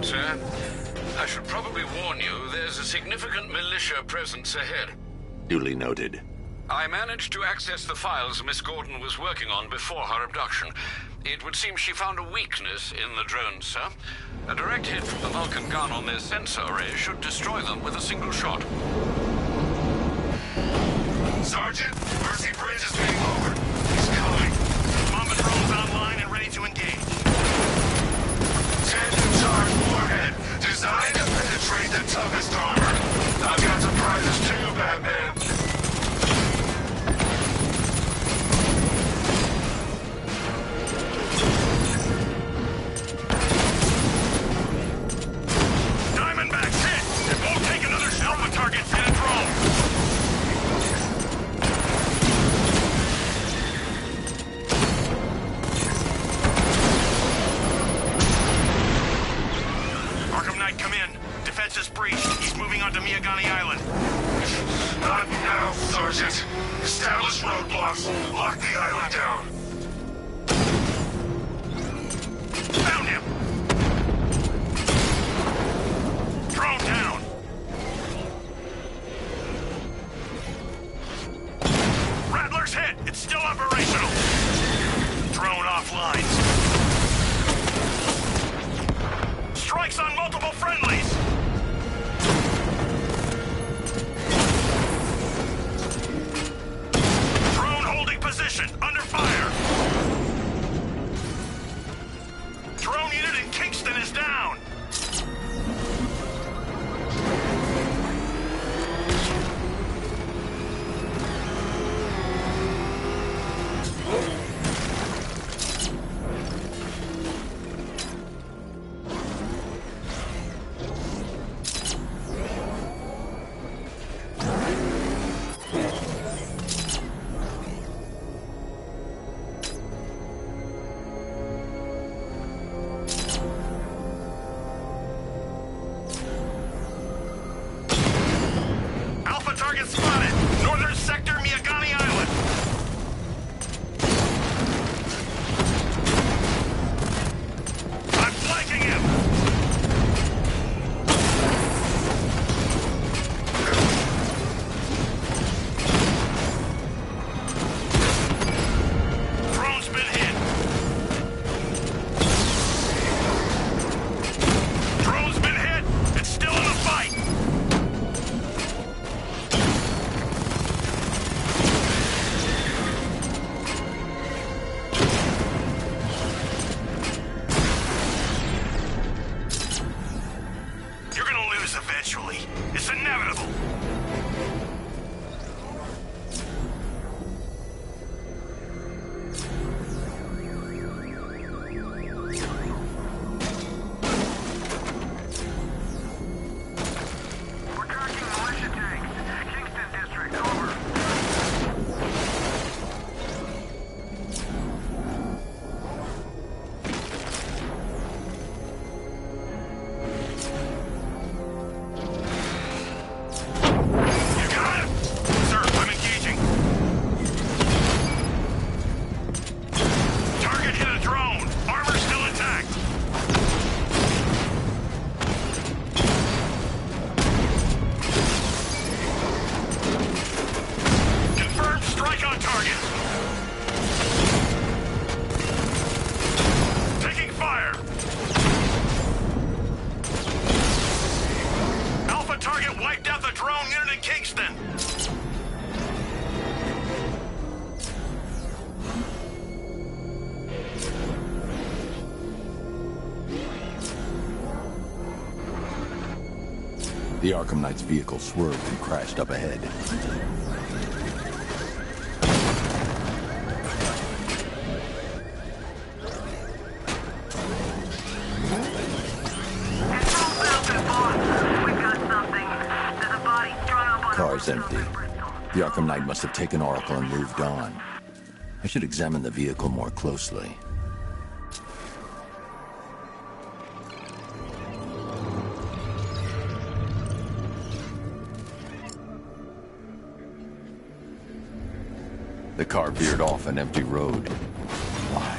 sir. I should probably warn you, there's a significant militia presence ahead. Duly noted. I managed to access the files Miss Gordon was working on before her abduction. It would seem she found a weakness in the drones, sir. A direct hit from the Vulcan gun on their sensor array should destroy them with a single shot. Sergeant, Mercy Bridge is being lowered. He's coming. Mamba drones online and ready to engage. 10 charge warhead, designed to penetrate the toughest armor. I've got surprises too, Batman. Diamondback's hit! It won't take another Alpha target and a drone! Arkham Knight, come in. Defense is breached. He's moving onto Miyagani Island. Not now, Sergeant. Establish roadblocks. Lock the island down. Found him! Drone down! Rattler's hit! It's still operational! Drone offline. Strikes on multiple friendlies! Drone holding position, under fire! Drone unit in Kingston is down! Alpha target spotted! Northern sector, Miyagani Island! I'm flanking him! Drone's been hit! Drone's been hit! It's still in the fight! You're gonna lose eventually. It's inevitable. We're tracking militia tanks. Kingston District, over. You got him! Sir, I'm engaging. Target hit a drone. Armor still intact. Confirmed strike on target. Taking fire. Alpha target wiped out the drone unit in Kingston. The Arkham Knight's vehicle swerved and crashed up ahead. Car's empty. The Arkham Knight must have taken Oracle and moved on. I should examine the vehicle more closely. The car veered off an empty road. Why?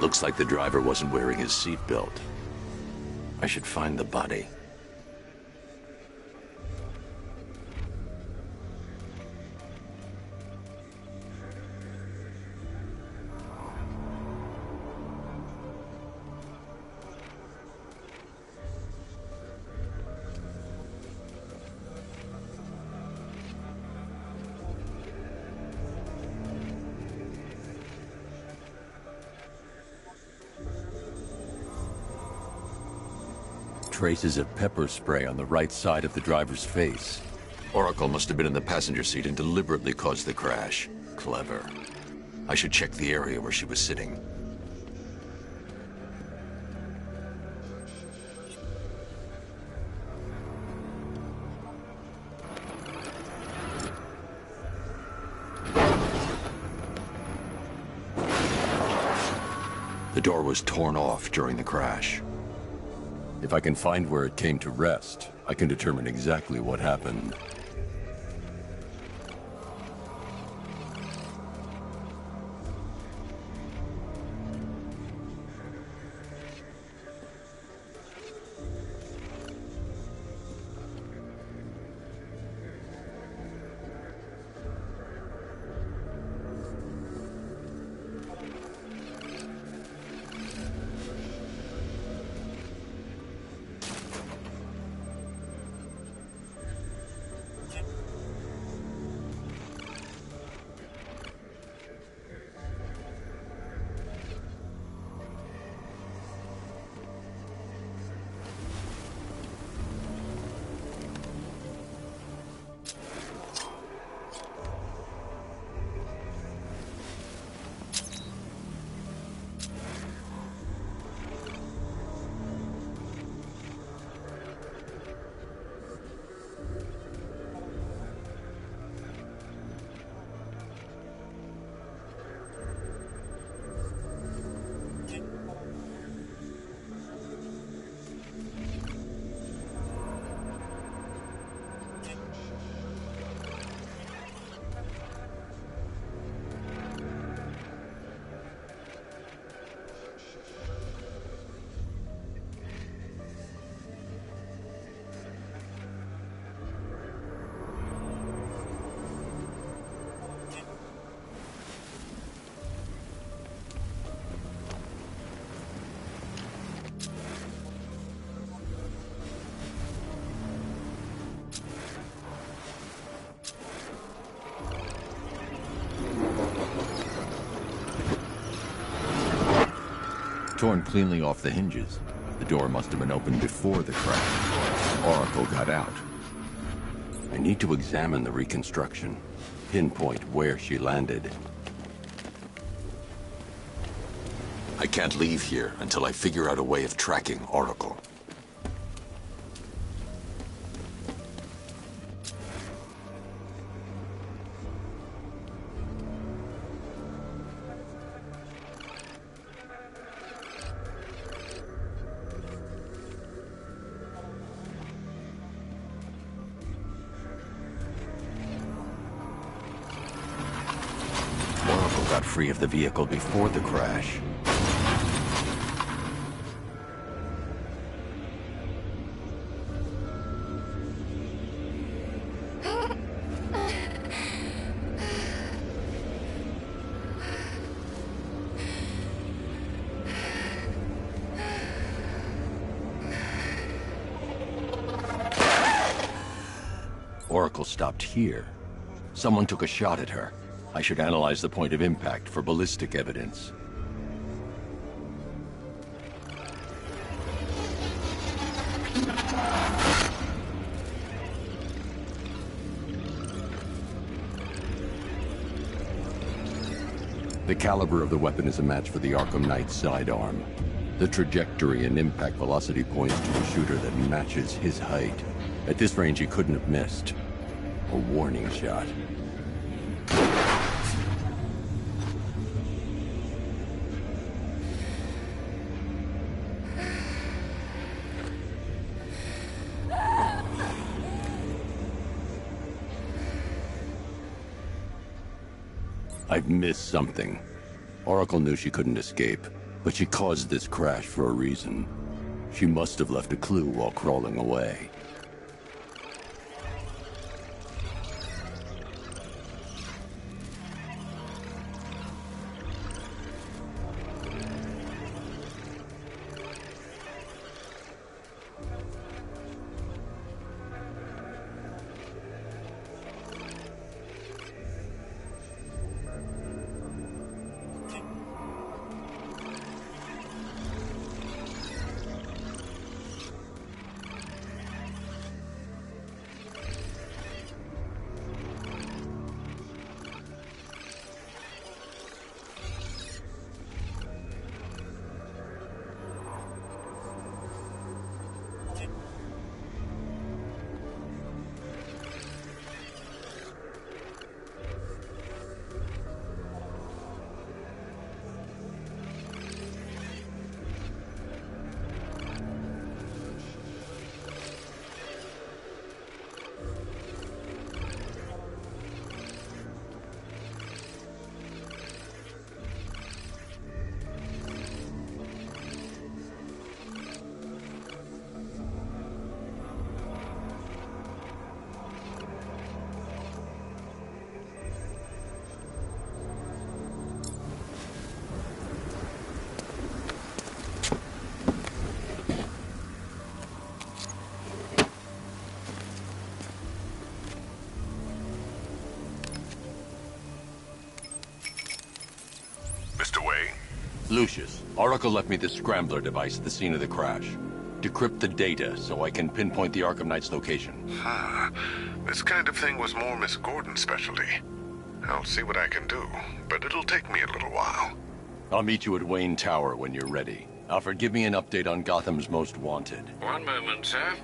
Looks like the driver wasn't wearing his seatbelt. I should find the body. Traces of pepper spray on the right side of the driver's face. Oracle must have been in the passenger seat and deliberately caused the crash. Clever. I should check the area where she was sitting. The door was torn off during the crash. If I can find where it came to rest, I can determine exactly what happened. Torn cleanly off the hinges. The door must have been opened before the crash. Oracle got out. I need to examine the reconstruction, pinpoint where she landed. I can't leave here until I figure out a way of tracking Oracle. Got free of the vehicle before the crash. Oracle stopped here. Someone took a shot at her. I should analyze the point of impact for ballistic evidence. The caliber of the weapon is a match for the Arkham Knight's sidearm. The trajectory and impact velocity points to a shooter that matches his height. At this range, he couldn't have missed. A warning shot. I've missed something. Oracle knew she couldn't escape, but she caused this crash for a reason. She must have left a clue while crawling away. Lucius, Oracle left me the scrambler device at the scene of the crash. Decrypt the data so I can pinpoint the Arkham Knight's location. This kind of thing was more Miss Gordon's specialty. I'll see what I can do, but it'll take me a little while. I'll meet you at Wayne Tower when you're ready. Alfred, give me an update on Gotham's Most Wanted. One moment, sir.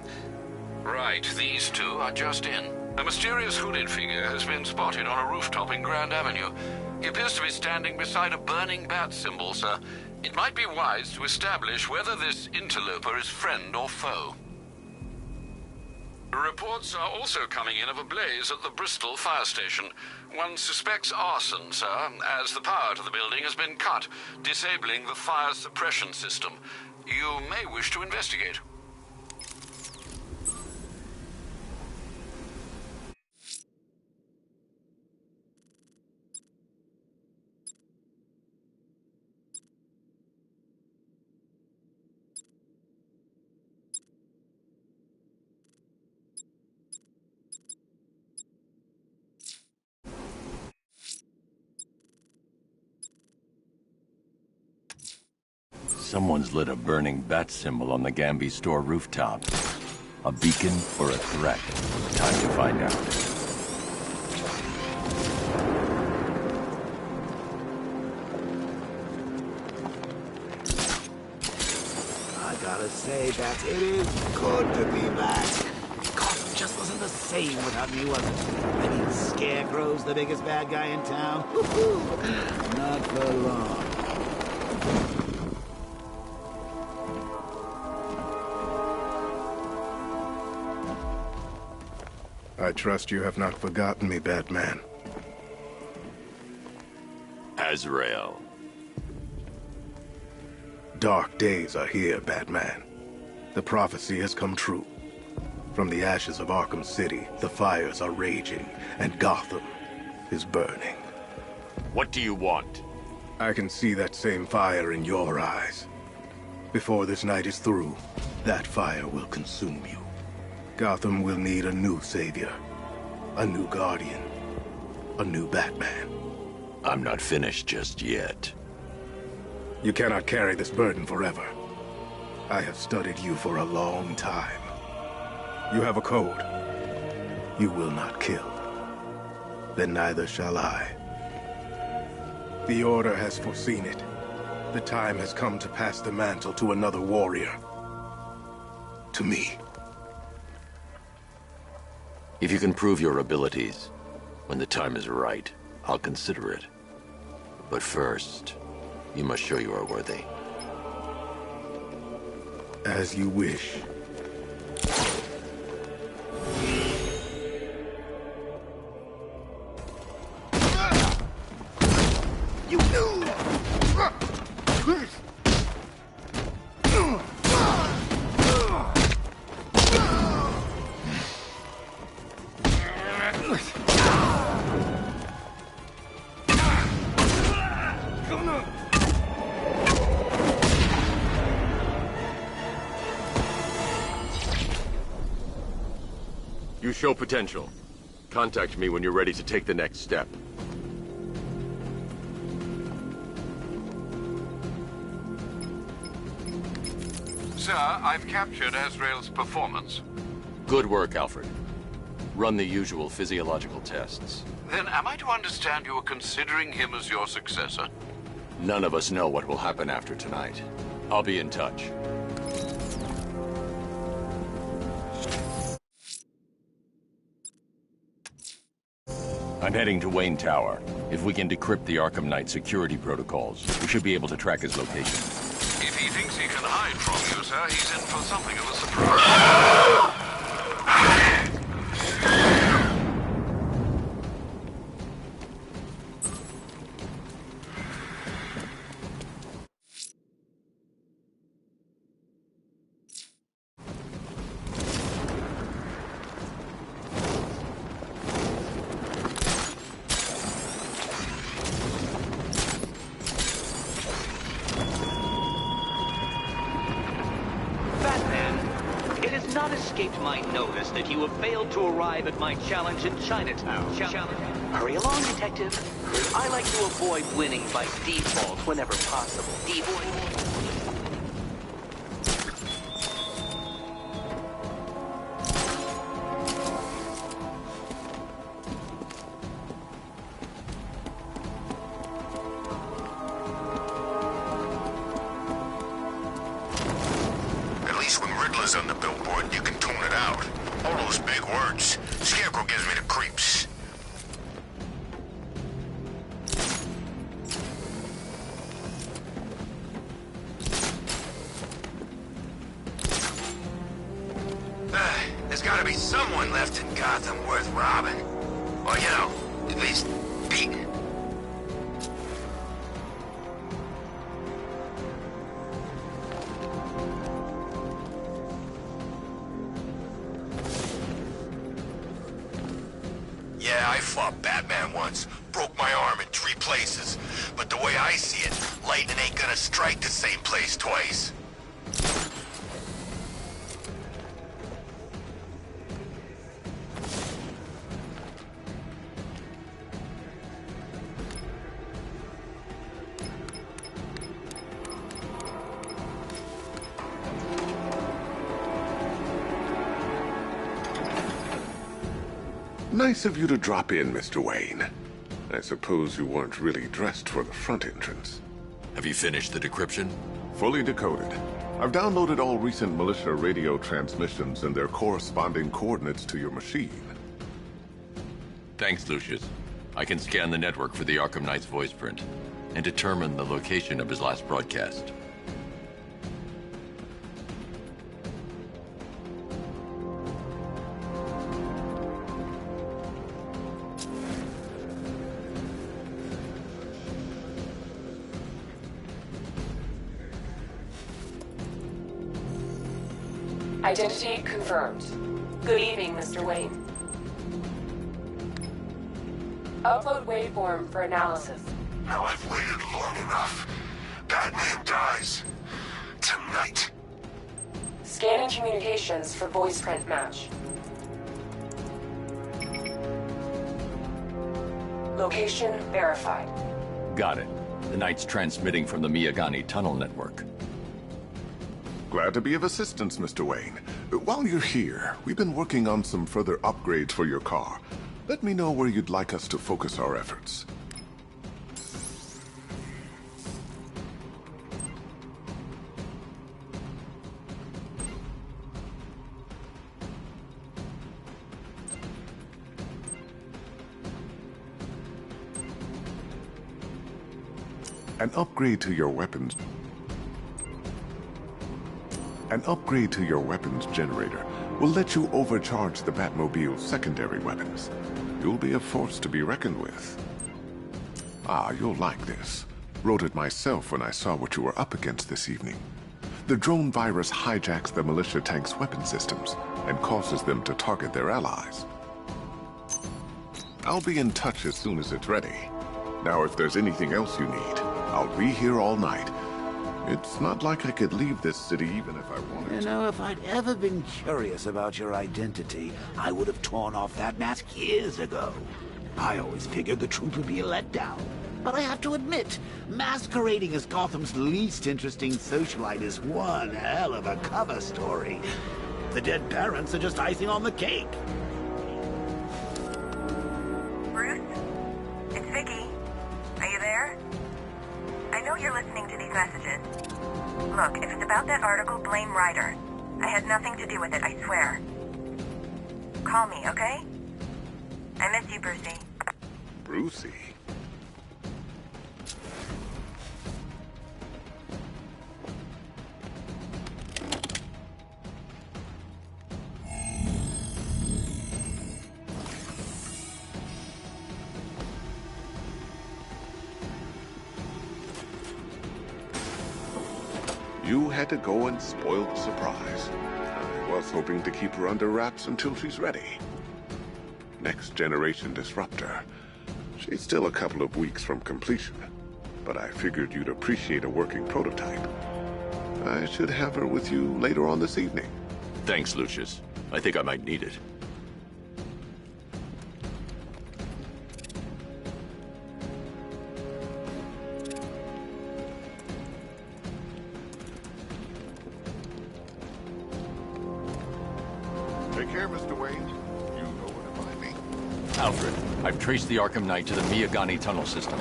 Right, these two are just in. A mysterious hooded figure has been spotted on a rooftop in Grand Avenue. He appears to be standing beside a burning bat symbol, sir. It might be wise to establish whether this interloper is friend or foe. Reports are also coming in of a blaze at the Bristol fire station. One suspects arson, sir, as the power to the building has been cut, disabling the fire suppression system. You may wish to investigate. Someone's lit a burning bat symbol on the Gamby store rooftop. A beacon or a threat? Time to find out. I gotta say, Bats, it is good to be back. Gotham just wasn't the same without me, was it? I mean, Scarecrow's the biggest bad guy in town. Not for long. I trust you have not forgotten me, Batman. Azrael. Dark days are here, Batman. The prophecy has come true. From the ashes of Arkham City, the fires are raging, and Gotham is burning. What do you want? I can see that same fire in your eyes. Before this night is through, that fire will consume you. Gotham will need a new savior, a new guardian, a new Batman. I'm not finished just yet. You cannot carry this burden forever. I have studied you for a long time. You have a code. You will not kill. Then neither shall I. The Order has foreseen it. The time has come to pass the mantle to another warrior. To me. If you can prove your abilities, when the time is right, I'll consider it. But first, you must show you are worthy. As you wish. You show potential. Contact me when you're ready to take the next step. Sir, I've captured Azrael's performance. Good work, Alfred. Run the usual physiological tests. Then am I to understand you are considering him as your successor? None of us know what will happen after tonight. I'll be in touch. I'm heading to Wayne Tower. If we can decrypt the Arkham Knight security protocols, we should be able to track his location. If he thinks he can hide from you, sir, he's in for something of a surprise. Not escaped my notice that you have failed to arrive at my challenge in Chinatown. Hurry along, detective. I like to avoid winning by default whenever possible. On the billboard, you can tune it out. All those big words. Scarecrow gives me the creeps. There's gotta be someone left in Gotham worth robbing. Or, you know, at least beating. Yeah, I fought Batman once. Broke my arm in 3 places. But the way I see it, lightning ain't gonna strike the same place twice. Nice of you to drop in, Mr. Wayne. I suppose you weren't really dressed for the front entrance. Have you finished the decryption? Fully decoded. I've downloaded all recent militia radio transmissions and their corresponding coordinates to your machine. Thanks, Lucius. I can scan the network for the Arkham Knight's voice print and determine the location of his last broadcast. Identity confirmed. Good evening, Mr. Wayne. Upload waveform for analysis. Now I've waited long enough. Batman dies. Tonight. Scanning communications for voice print match. Location verified. Got it. The Knight's transmitting from the Miyagani tunnel network. Glad to be of assistance, Mr. Wayne. While you're here, we've been working on some further upgrades for your car. Let me know where you'd like us to focus our efforts. An upgrade to your weapons generator will let you overcharge the Batmobile's secondary weapons. You'll be a force to be reckoned with. Ah, you'll like this. Wrote it myself when I saw what you were up against this evening. The drone virus hijacks the militia tank's weapon systems and causes them to target their allies. I'll be in touch as soon as it's ready. Now, if there's anything else you need, I'll be here all night. It's not like I could leave this city even if I wanted You to. know, if I'd ever been curious about your identity, I would have torn off that mask years ago. I always figured the truth would be a letdown. But I have to admit, masquerading as Gotham's least interesting socialite is one hell of a cover story. The dead parents are just icing on the cake. Bruce? It's Vicky. Are you there? I know you're listening to these messages. Look, if it's about that article, blame Ryder. I had nothing to do with it, I swear. Call me, okay? I miss you, Brucey. Brucey? You had to go and spoil the surprise. I was hoping to keep her under wraps until she's ready. Next generation disruptor. She's still a couple of weeks from completion, but I figured you'd appreciate a working prototype. I should have her with you later on this evening. Thanks, Lucius. I think I might need it. Take care, Mr. Wayne. You know where to find me. Alfred, I've traced the Arkham Knight to the Miyagani tunnel system.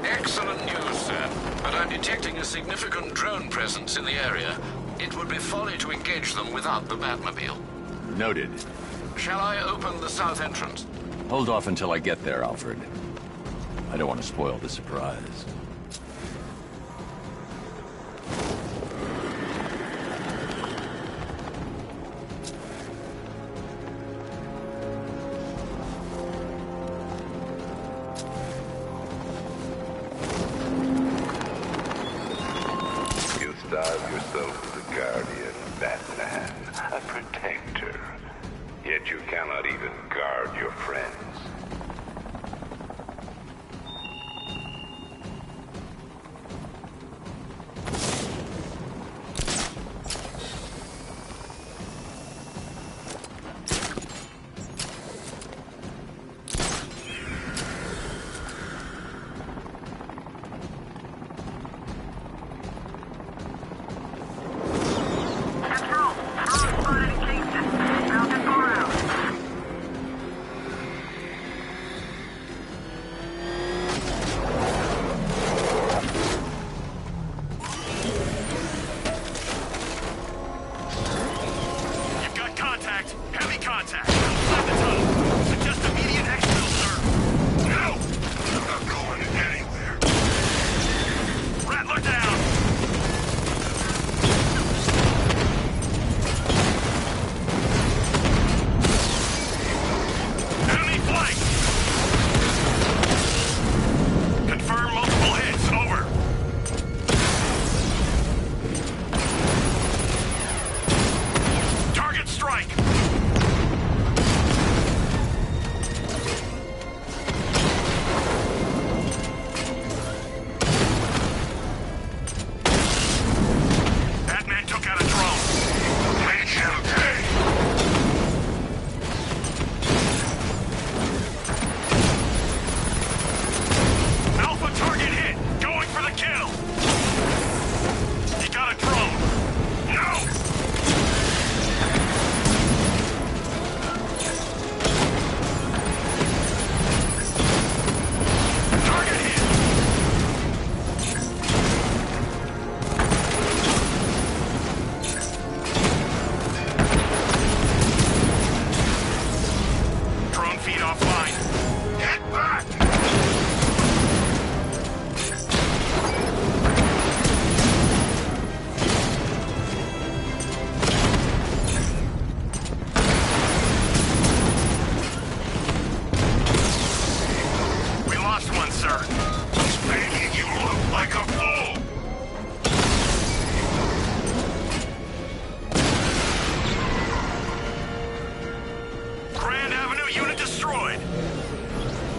Excellent news, sir. But I'm detecting a significant drone presence in the area. It would be folly to engage them without the Batmobile. Noted. Shall I open the south entrance? Hold off until I get there, Alfred. I don't want to spoil the surprise. Style yourself as a guardian, Batman, a protector. Yet you cannot even guard your friends.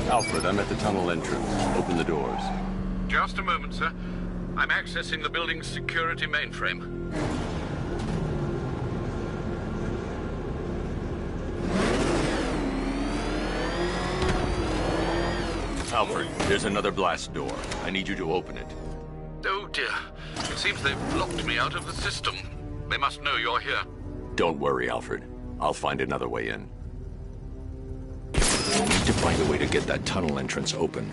Alfred, I'm at the tunnel entrance. Open the doors. Just a moment, sir. I'm accessing the building's security mainframe. Alfred, there's another blast door. I need you to open it. Oh dear. It seems they've locked me out of the system. They must know you're here. Don't worry, Alfred. I'll find another way in. We need to find a way to get that tunnel entrance open.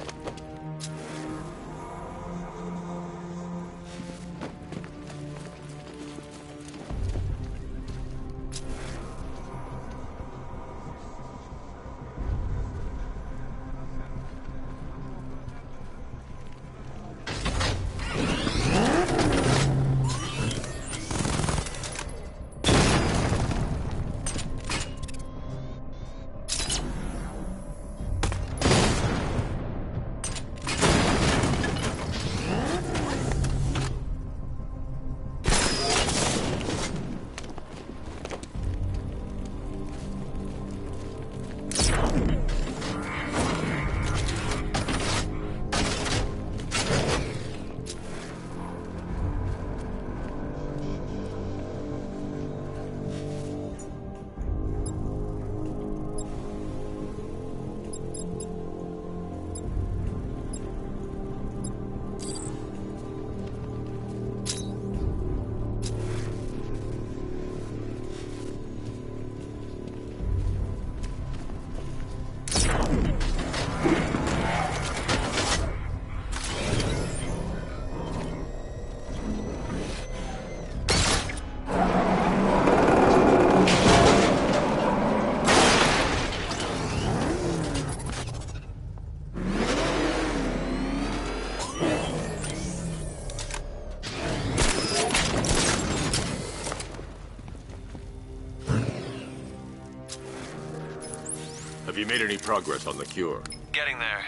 Have you made any progress on the cure? Getting there.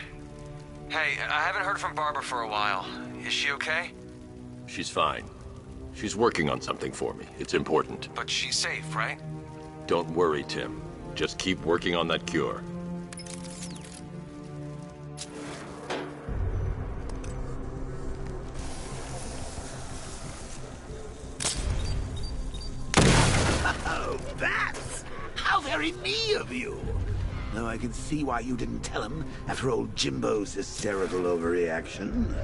Hey, I haven't heard from Barbara for a while. Is she okay? She's fine. She's working on something for me. It's important. But she's safe, right? Don't worry, Tim. Just keep working on that cure. Oh, Bats! How very me of you! Though I can see why you didn't tell him after old Jimbo's hysterical overreaction.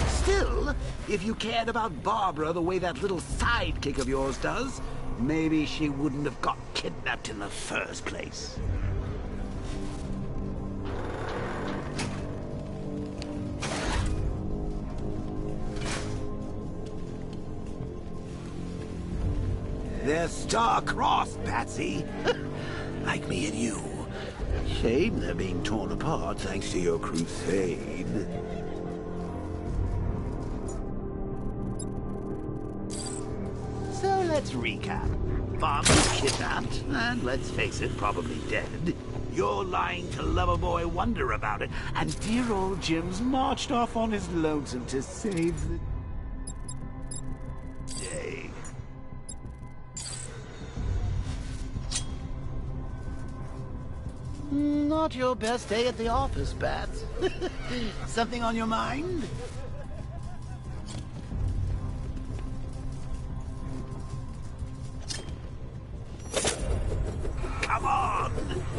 Still, if you cared about Barbara the way that little sidekick of yours does, maybe she wouldn't have got kidnapped in the first place. They're star-crossed, Patsy. Like me and you. Shame they're being torn apart thanks to your crusade. So let's recap. Barbara's kidnapped, and let's face it, probably dead. You're lying to Loverboy Wonder about it, and dear old Jim's marched off on his lonesome to save the day. Not your best day at the office, Bats. Something on your mind? Come on!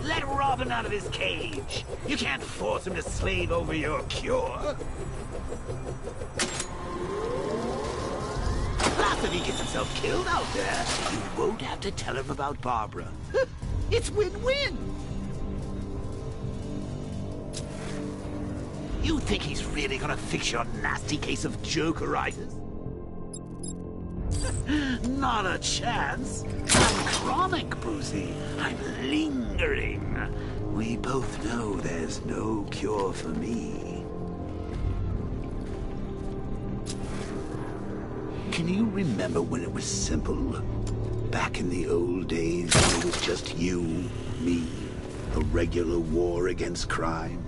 Let Robin out of his cage! You can't force him to slave over your cure! Plus, if he gets himself killed out there, you won't have to tell him about Barbara. It's win-win! You think he's really gonna fix your nasty case of jokeritis? Not a chance. I'm chronic, Boozy. I'm lingering. We both know there's no cure for me. Can you remember when it was simple? Back in the old days when it was just you, me, a regular war against crime?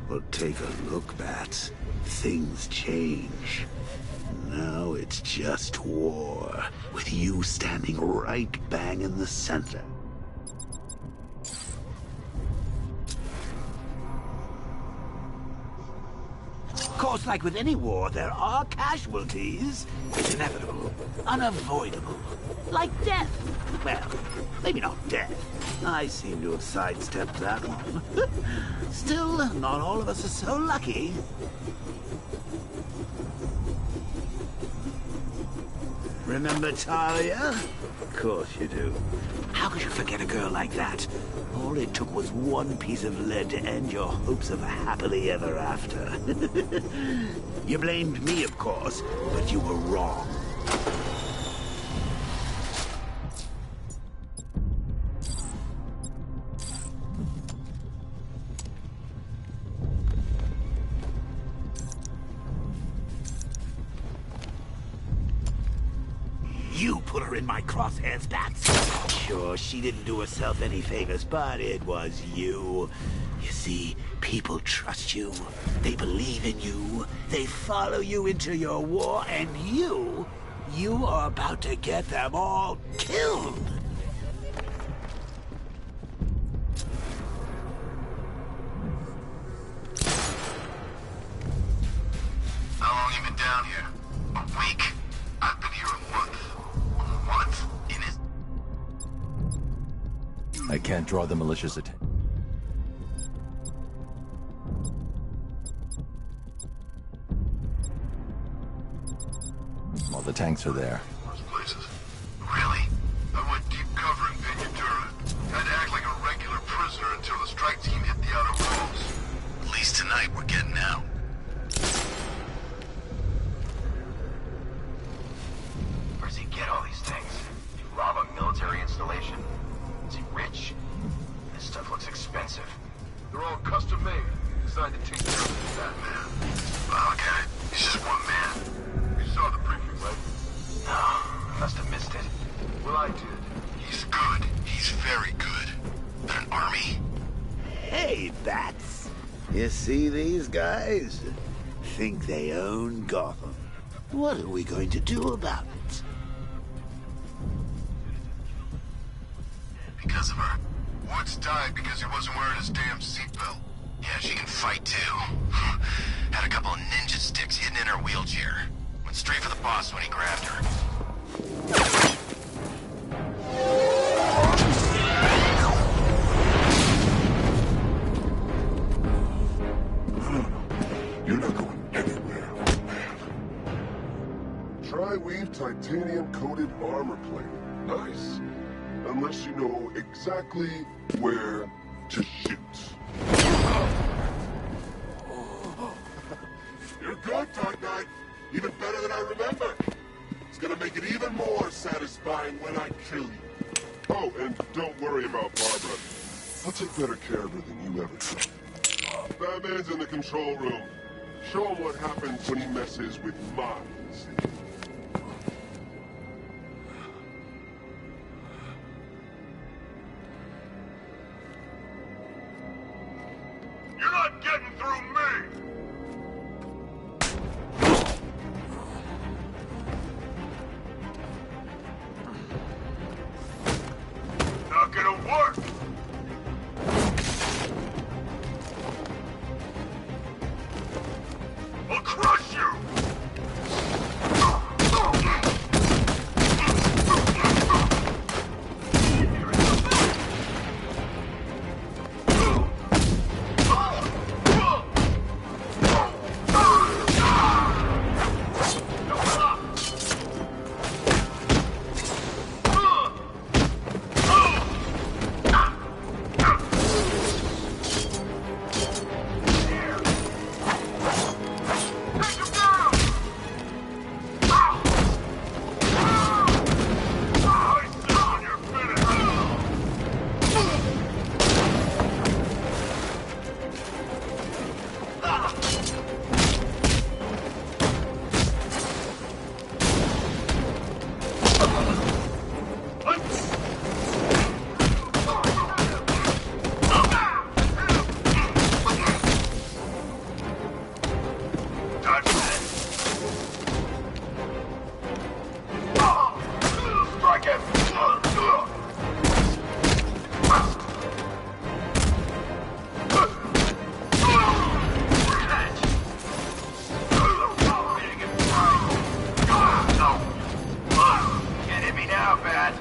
Well, take a look, Bats. Things change. Now it's just war, with you standing right bang in the center. course, like with any war, there are casualties. It's inevitable, unavoidable. Like death. Well, maybe not death. I seem to have sidestepped that one. Still, not all of us are so lucky. Remember Talia? Of course you do. How could you forget a girl like that? All it took was one piece of lead to end your hopes of a happily ever after. You blamed me, of course, but you were wrong. You put her in my crosshairs, Bats. Sure, she didn't do herself any favors, but it was you. You see, people trust you. They believe in you. They follow you into your war, and you are about to get them all killed. How long you been down here? A week? I've been here a month. In his... I can't draw the malicious attention. Well, the tanks are there. Those places. Really? I went deep cover in Ventura. Had to act like a regular prisoner until the strike team hit the outer walls. At least tonight we're getting out. Where's he get all these things? You rob a military installation? Is he rich? This stuff looks expensive. They're all custom made, designed to take care of that man. Well, okay, he's just one man. You saw the briefing, right? No, I must have missed it. Well, I did. He's good. He's very good. But an army? Hey, Bats. You see these guys? Think they own Gotham. What are we going to do about it? Because of her. Woods died because he wasn't wearing his damn seatbelt. Yeah, she can fight too. Had a couple of ninja sticks hidden in her wheelchair. Went straight for the boss when he grabbed her. You're not going anywhere, man. Tri-weave titanium-coated armor plate. Nice. Unless you know exactly where to shoot. You're good, Dark Knight. Even better than I remember. It's gonna make it even more satisfying when I kill you. Oh, and don't worry about Barbara. I'll take better care of her than you ever could. Batman's in the control room. Show him what happens when he messes with minds. You're not getting through me! Not gonna work! I'll crush you! now, Bat.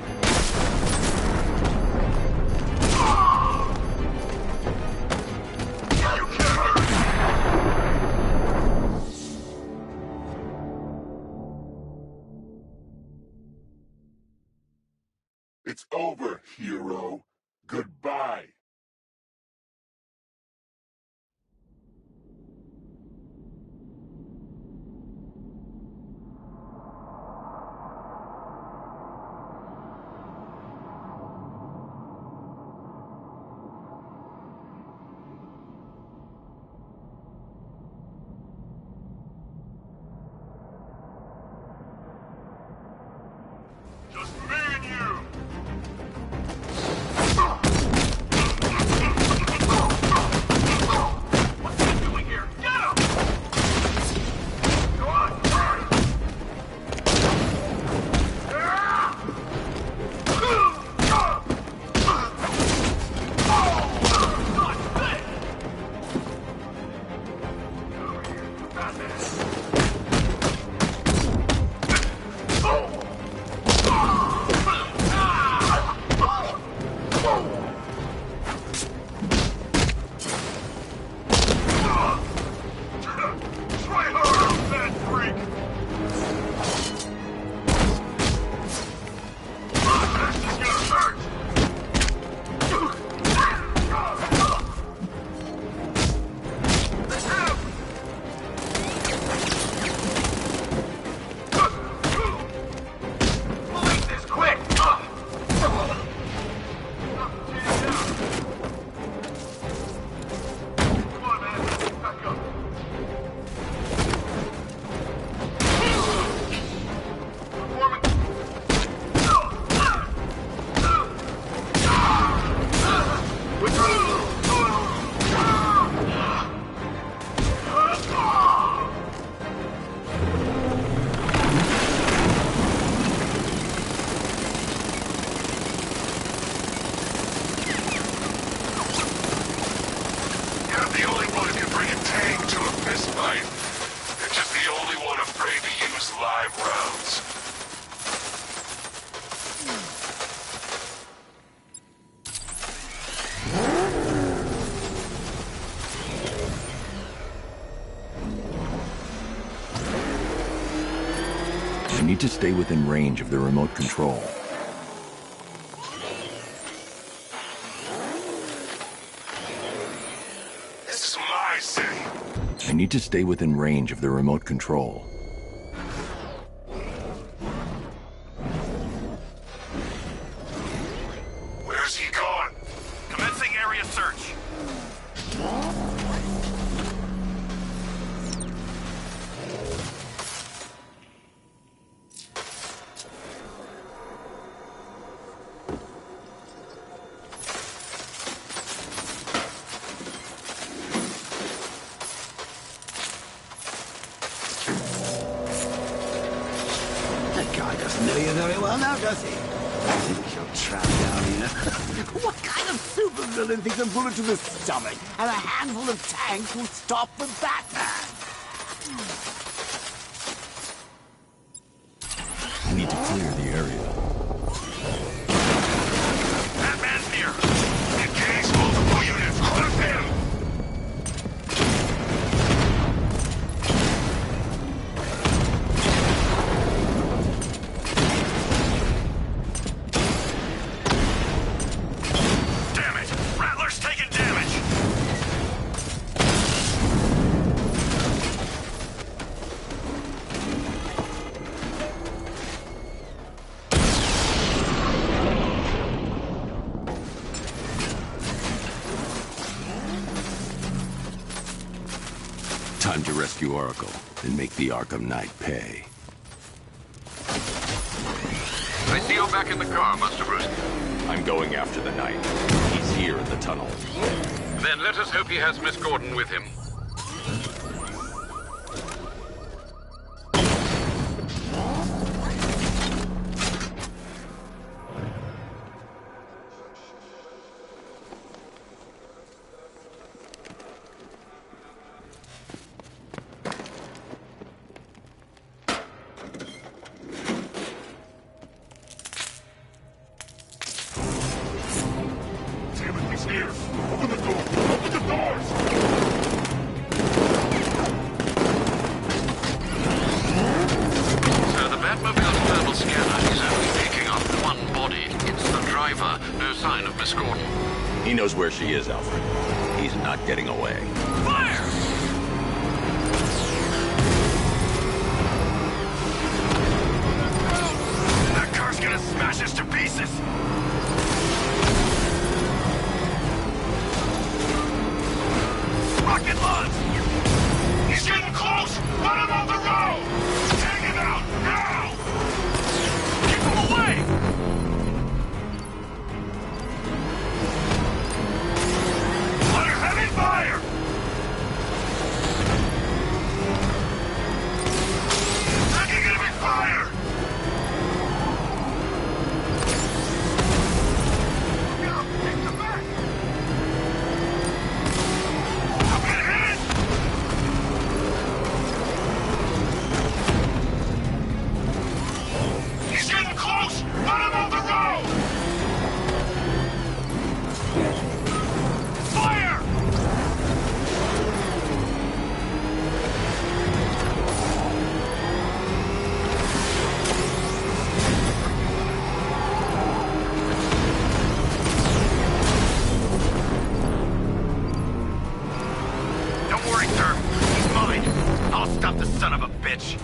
It's over, hero. Goodbye. Just me and you. What's he doing here? Get him! Go on, turn! Try harder, fat freak! This is gonna hurt! We'll make this quick! Come on, man. Back up. You're the only one who can bring a tank to a fist fight. You're just the only one afraid to use live rounds. I need to stay within range of the remote control. This is my city. I need to stay within range of the remote control. Where's he gone? Commencing area search. That guy doesn't know you very well now, does he? I think you're trapped down here. What kind of supervillain thinks a bullet to the stomach and a handful of tanks will stop the Batman? I need to clear the area. Batman's near. Engage multiple units. Clip him! Damn it! Rattler's taking damage. Time to rescue Oracle and make the Arkham Knight pay. I see you're back in the car, Master Bruce. I'm going after the Knight. He's here in the tunnel. Then let us hope he has Miss Gordon with him. here! Open the door! Open the doors! So the Batmobile's thermal scanner is only picking up one body. It's the driver. No sign of Miss Gordon. He knows where she is, Alfred. He's not getting away. Fire! That car's gonna smash us to pieces! Rocket launch! He's getting close! Let him on the road! Take him out, now! Keep him away! Under heavy fire! Taking enemy fire! Take the back! I'm gonna hit it! He's getting close! Let him on the road! Fire! Don't worry, sir. He's mine. I'll stop the son of a bitch.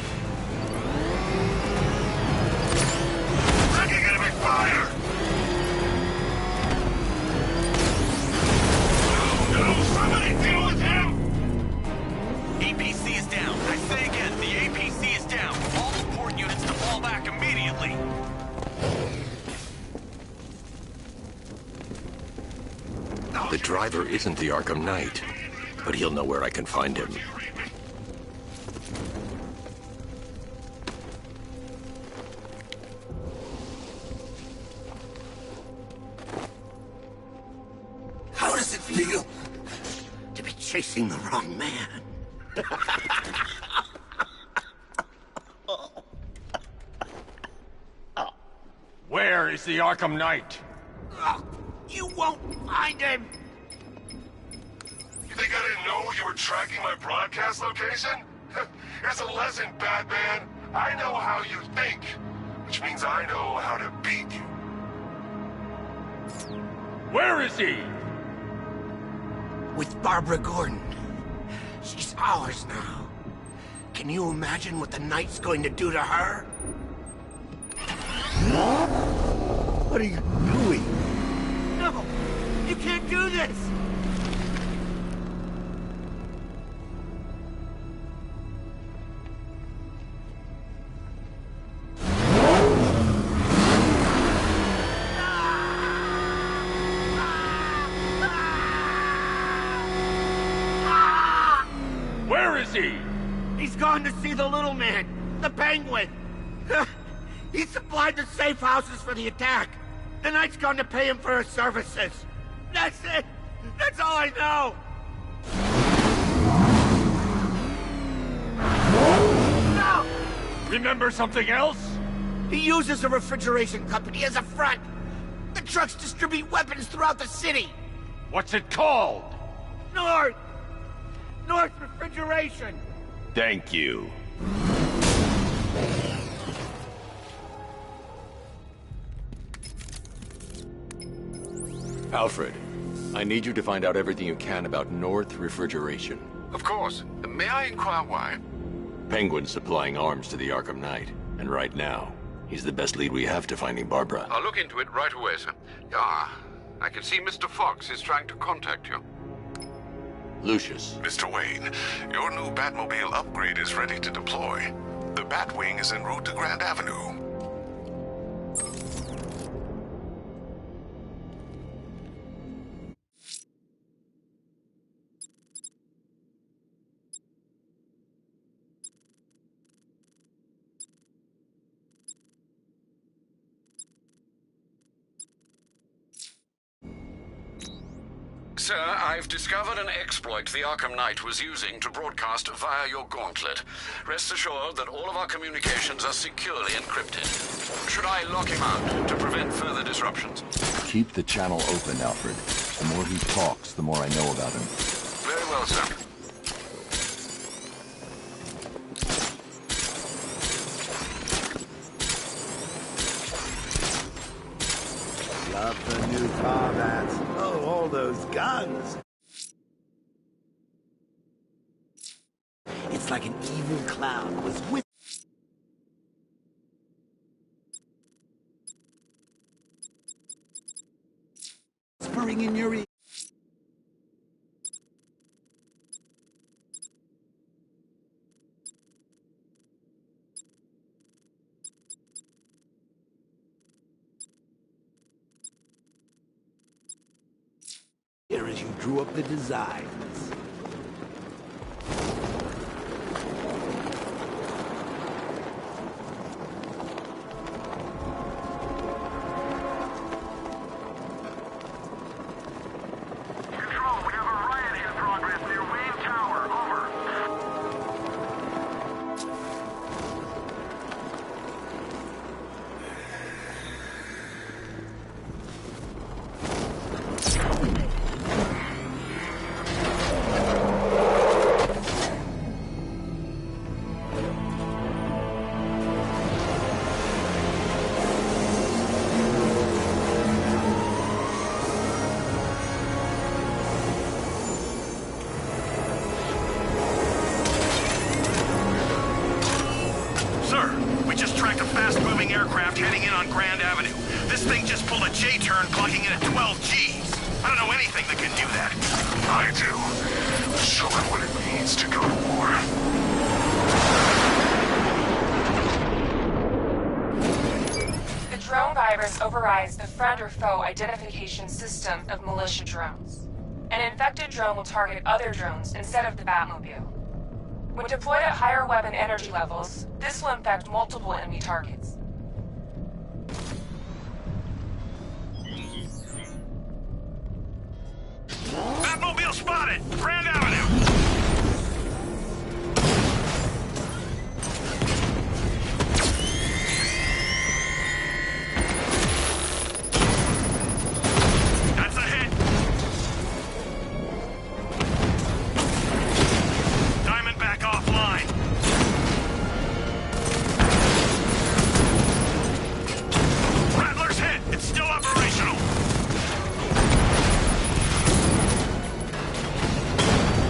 Taking enemy fire! No, somebody deal with him! APC is down. I say again, the APC is down. All support units to fall back immediately. The driver isn't the Arkham Knight, but he'll know where I can find him. How does it feel to be chasing the wrong man? Where is the Arkham Knight? Oh, you won't find him! You think I didn't know you were tracking my broadcast location? Here's a lesson, Batman. I know how you think, which means I know how to beat you. Where is he? With Barbara Gordon. She's ours now. Can you imagine what the Knight's going to do to her? What are you doing? No! You can't do this! Where is he? He's gone to see the little man, the Penguin. He supplied the safe houses for the attack. The Knight's gone to pay him for his services. That's it. That's all I know. No! Remember something else? He uses a refrigeration company as a front. The trucks distribute weapons throughout the city. What's it called? North Refrigeration. Thank you. Alfred, I need you to find out everything you can about North Refrigeration. Of course. May I inquire why? Penguin's supplying arms to the Arkham Knight, and right now, he's the best lead we have to finding Barbara. I'll look into it right away, sir. Ah, I can see Mr. Fox is trying to contact you. Lucius. Mr. Wayne, your new Batmobile upgrade is ready to deploy. The Batwing is en route to Grand Avenue. Sir, I've discovered an exploit the Arkham Knight was using to broadcast via your gauntlet. Rest assured that all of our communications are securely encrypted. Should I lock him out to prevent further disruptions? Keep the channel open, Alfred. The more he talks, the more I know about him. Very well, sir. Love the new car, Bats. Oh, all those guns. It's like an evil clown was whispering in your ear. Here as you drew up the designs. Aircraft heading in on Grand Avenue. This thing just pulled a J-turn, clocking in at 12 Gs. I don't know anything that can do that. I do. Show him what it means to go to war. The drone virus overrides the friend or foe identification system of militia drones. An infected drone will target other drones instead of the Batmobile. When deployed at higher weapon energy levels, this will infect multiple enemy targets. Batmobile spotted! Grand Avenue! That's a hit! Diamond back offline. Rattler's hit! It's still operational!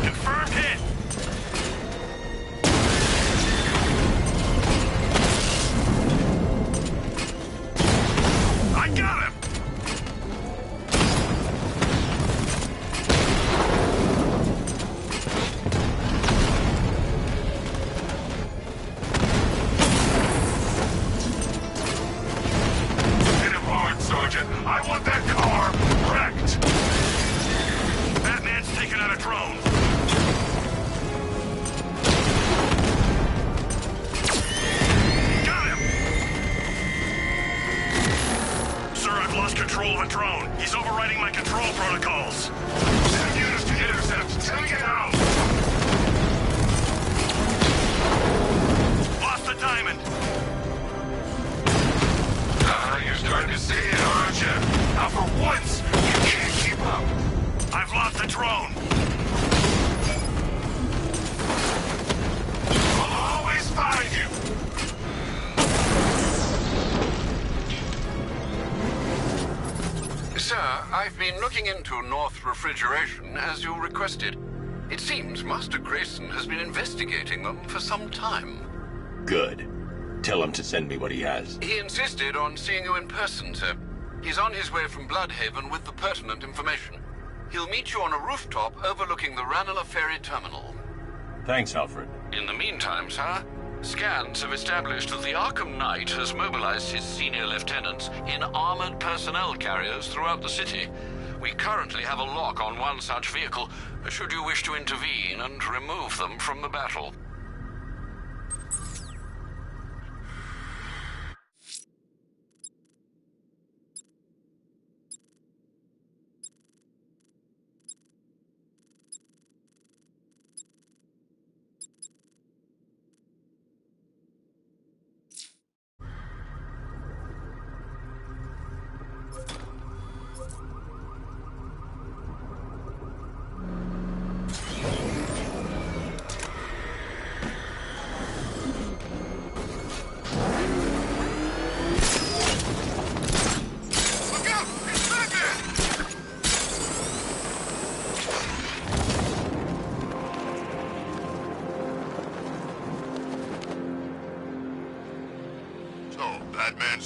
Confirmed hit! I got him! Hit him hard, Sergeant. I want that car wrecked. Batman's taking out a drone. Got him! Sir, I've lost control of a drone. He's overriding my control protocols. Send units to intercept. Take it out! Lost the diamond. You're starting to see it, aren't you? Now for once, you can't keep up. I've lost the drone. I'll always find you. Sir, I've been looking into North Refrigeration as you requested. It seems Master Grayson has been investigating them for some time. Good. Tell him to send me what he has. He insisted on seeing you in person, sir. He's on his way from Bloodhaven with the pertinent information. He'll meet you on a rooftop overlooking the Ranelagh Ferry Terminal. Thanks, Alfred. In the meantime, sir, scans have established that the Arkham Knight has mobilized his senior lieutenants in armored personnel carriers throughout the city. We currently have a lock on one such vehicle, should you wish to intervene and remove them from the battle.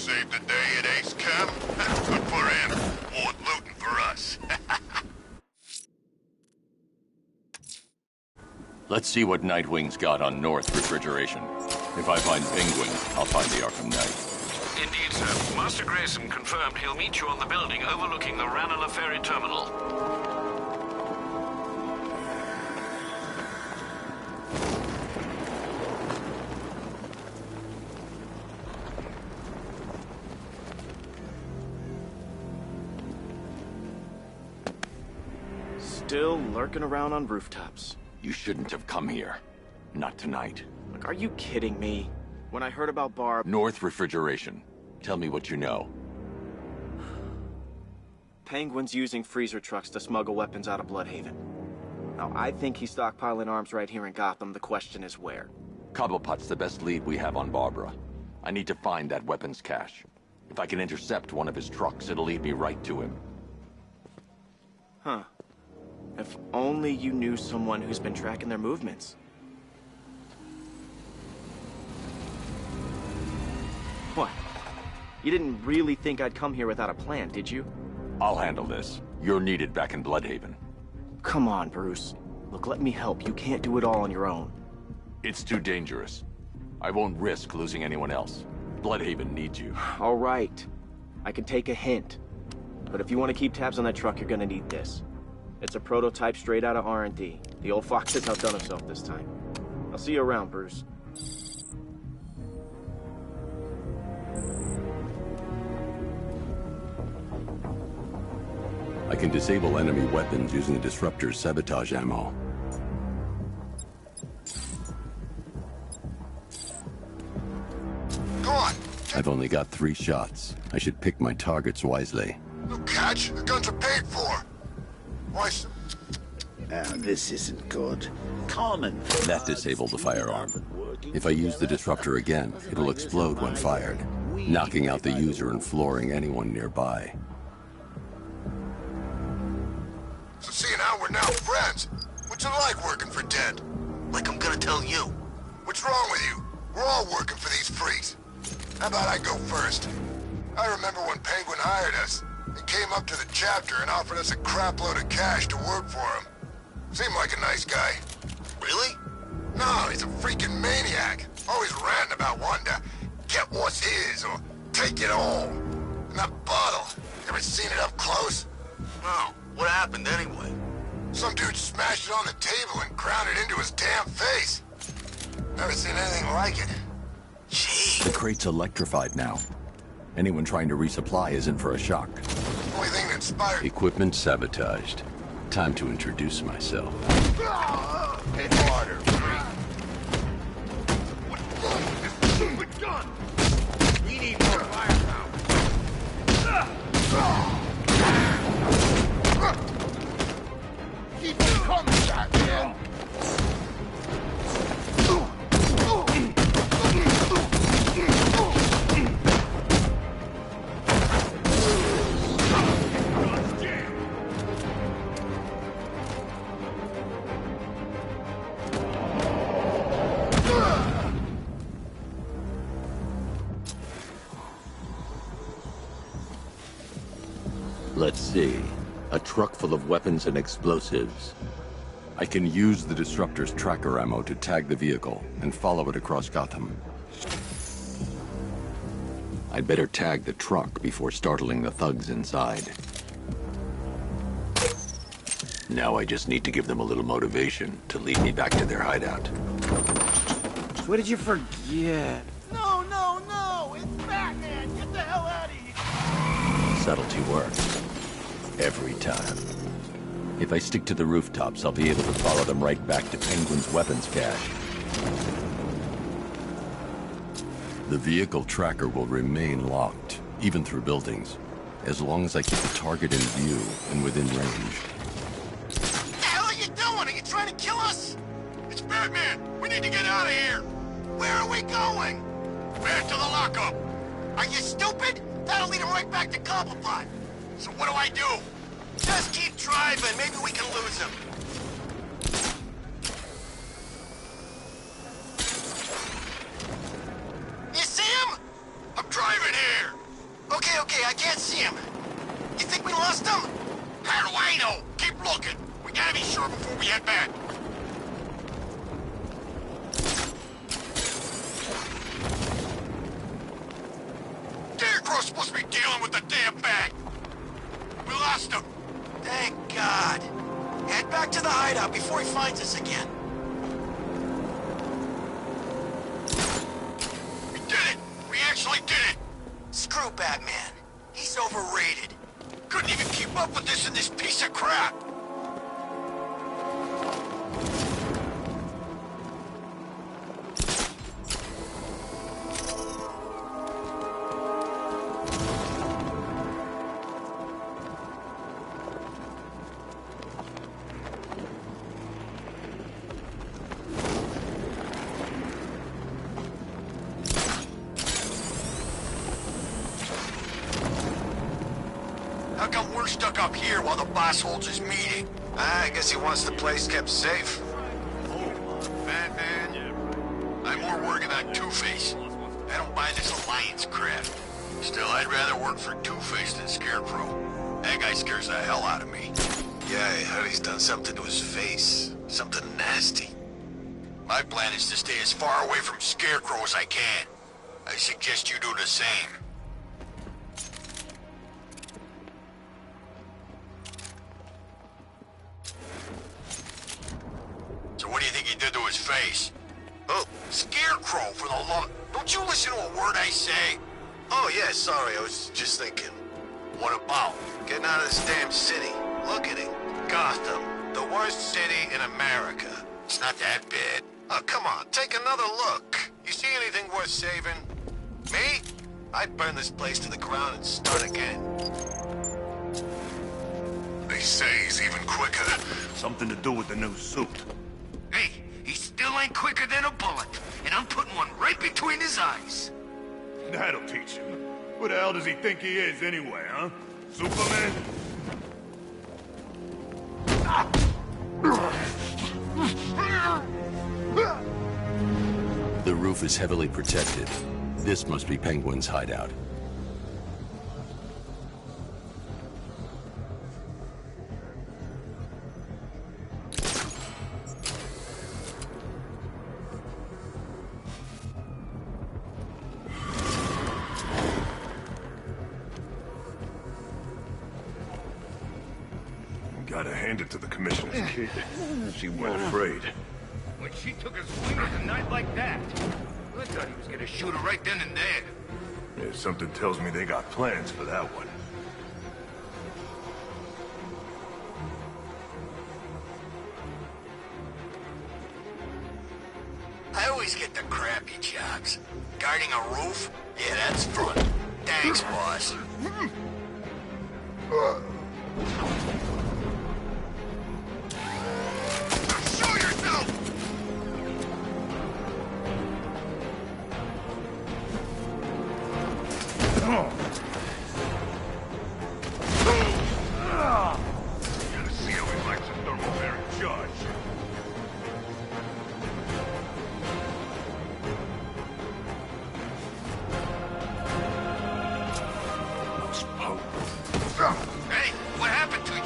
saved the day at Ace Chem? Good for him. More looting for us. Let's see what Nightwing's got on North Refrigeration. If I find Penguin, I'll find the Arkham Knight. Indeed, sir. Master Grayson confirmed he'll meet you on the building overlooking the Ranelagh Ferry Terminal. Still lurking around on rooftops. You shouldn't have come here. Not tonight. Like, are you kidding me? When I heard about Barb... North Refrigeration. Tell me what you know. Penguin's using freezer trucks to smuggle weapons out of Bloodhaven. Now, I think he's stockpiling arms right here in Gotham. The question is where. Cobblepot's the best lead we have on Barbara. I need to find that weapons cache. If I can intercept one of his trucks, it'll lead me right to him. Huh. If only you knew someone who's been tracking their movements. What? You didn't really think I'd come here without a plan, did you? I'll handle this. You're needed back in Bloodhaven. Come on, Bruce. Look, let me help. You can't do it all on your own. It's too dangerous. I won't risk losing anyone else. Bloodhaven needs you. All right. I can take a hint. But if you want to keep tabs on that truck, you're gonna need this. It's a prototype straight out of R&D. The old fox has outdone himself this time. I'll see you around, Bruce. I can disable enemy weapons using the disruptor's sabotage ammo. Go on. I've only got 3 shots. I should pick my targets wisely. No catch. The guns are paid for. Why? This isn't good. Common. That disabled the firearm. If I use the disruptor again, it'll explode when fired, knocking out the user and flooring anyone nearby. So seeing how we're now friends, what's it like working for Dead? Like I'm gonna tell you. What's wrong with you? We're all working for these freaks. How about I go first? I remember when Penguin hired us. He came up to the chapter and offered us a crap load of cash to work for him. Seemed like a nice guy. Really? No, he's a freaking maniac. Always ranting about wanting to get what's his or take it all. And that bottle, ever seen it up close? No. What happened anyway? Some dude smashed it on the table and ground it into his damn face. Never seen anything like it. The crate's electrified now. Anyone trying to resupply is in for a shock. Only thing that inspired... Equipment sabotaged. Time to introduce myself. Hit harder, freak. This stupid gun! We need more firepower. Keep it coming, goddamn! Let's see. A truck full of weapons and explosives. I can use the disruptor's tracker ammo to tag the vehicle and follow it across Gotham. I'd better tag the truck before startling the thugs inside. Now I just need to give them a little motivation to lead me back to their hideout. What did you forget? No, no, no! It's Batman! Get the hell out of here! Subtlety works. Every time. If I stick to the rooftops, I'll be able to follow them right back to Penguin's weapons cache. The vehicle tracker will remain locked, even through buildings, as long as I keep the target in view and within range. What the hell are you doing? Are you trying to kill us? It's Batman! We need to get out of here! Where are we going? Back to the lockup! Are you stupid? That'll lead him right back to Cobblepot! So what do I do? Just keep driving, maybe we can lose him. You see him? I'm driving here! I can't see him. You think we lost him? How do I know? Keep looking. We gotta be sure before we head back. Scarecrow's supposed to be dealing with the damn bag. We lost him. Thank God. Head back to the hideout before he finds us again. We did it! We actually did it! Screw Batman. He's overrated. Couldn't even keep up with this in this piece of crap! How come we're stuck up here while the boss holds his meeting? I guess he wants the place kept safe. Batman? I'm more working on Two-Face. I don't buy this alliance crap. Still, I'd rather work for Two-Face than Scarecrow. That guy scares the hell out of me. Yeah, I heard he's done something to his face. Something nasty. My plan is to stay as far away from Scarecrow as I can. I suggest you do the same. So what do you think he did to his face? Oh, Scarecrow for the law. Don't you listen to a word I say? Oh, yeah, sorry, I was just thinking. What about? Getting out of this damn city. Look at it. Gotham, the worst city in America. It's not that bad. Oh, come on, take another look. You see anything worth saving? Me? I'd burn this place to the ground and start again. They say he's even quicker. Something to do with the new suit. Hey, he still ain't quicker than a bullet, and I'm putting one right between his eyes. That'll teach him. Who the hell does he think he is anyway, huh? Superman? The roof is heavily protected. This must be Penguin's hideout. Gotta hand it to the commissioner's kid. She weren't afraid. When she took a swing at a night like that, I thought he was gonna shoot her right then and there. Yeah, something tells me they got plans for that one. I always get the crappy jobs. Guarding a roof? Yeah, that's fun. Thanks, boss. Show yourself! Gotta see how he likes a thermobaric charge. Hey, what happened to you?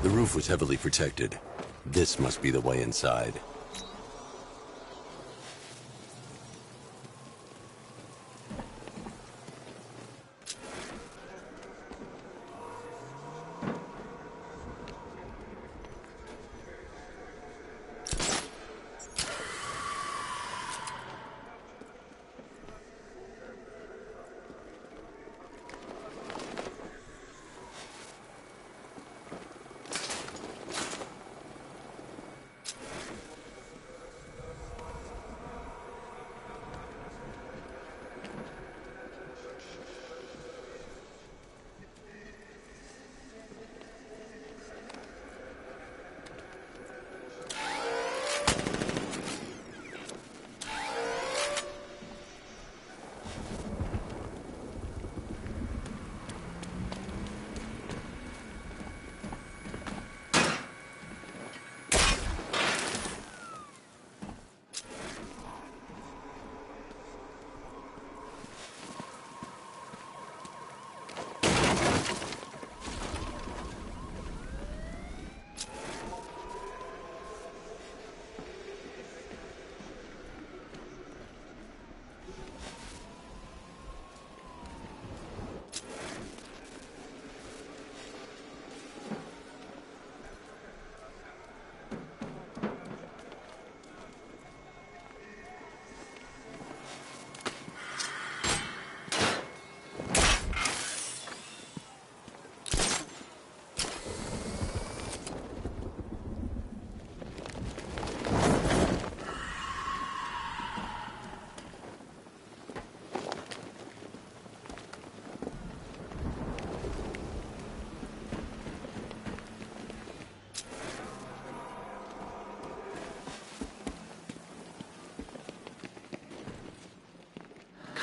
The roof was heavily protected. This must be the way inside.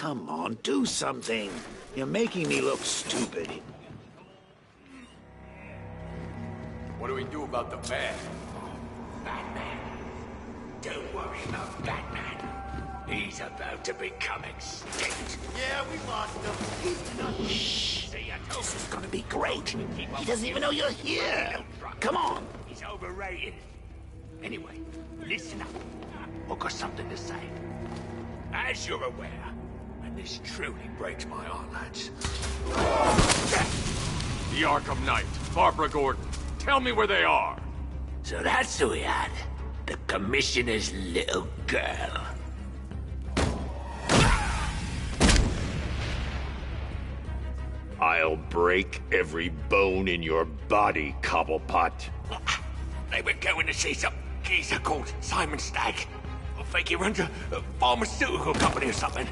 come on, do something. You're making me look stupid. What do we do about the man? Batman. Don't worry about Batman. He's about to become extinct. Yeah, we lost him. Shh. This is gonna be great. He doesn't even know you're here. Come on. He's overrated. Anyway, listen up. I've got something to say. As you're aware, and this truly breaks my heart, lads. The Arkham Knight, Barbara Gordon. Tell me where they are. So that's who we had. The Commissioner's little girl. I'll break every bone in your body, Cobblepot. They were going to see some geezer called Simon Stagg. I think he runs a pharmaceutical company or something.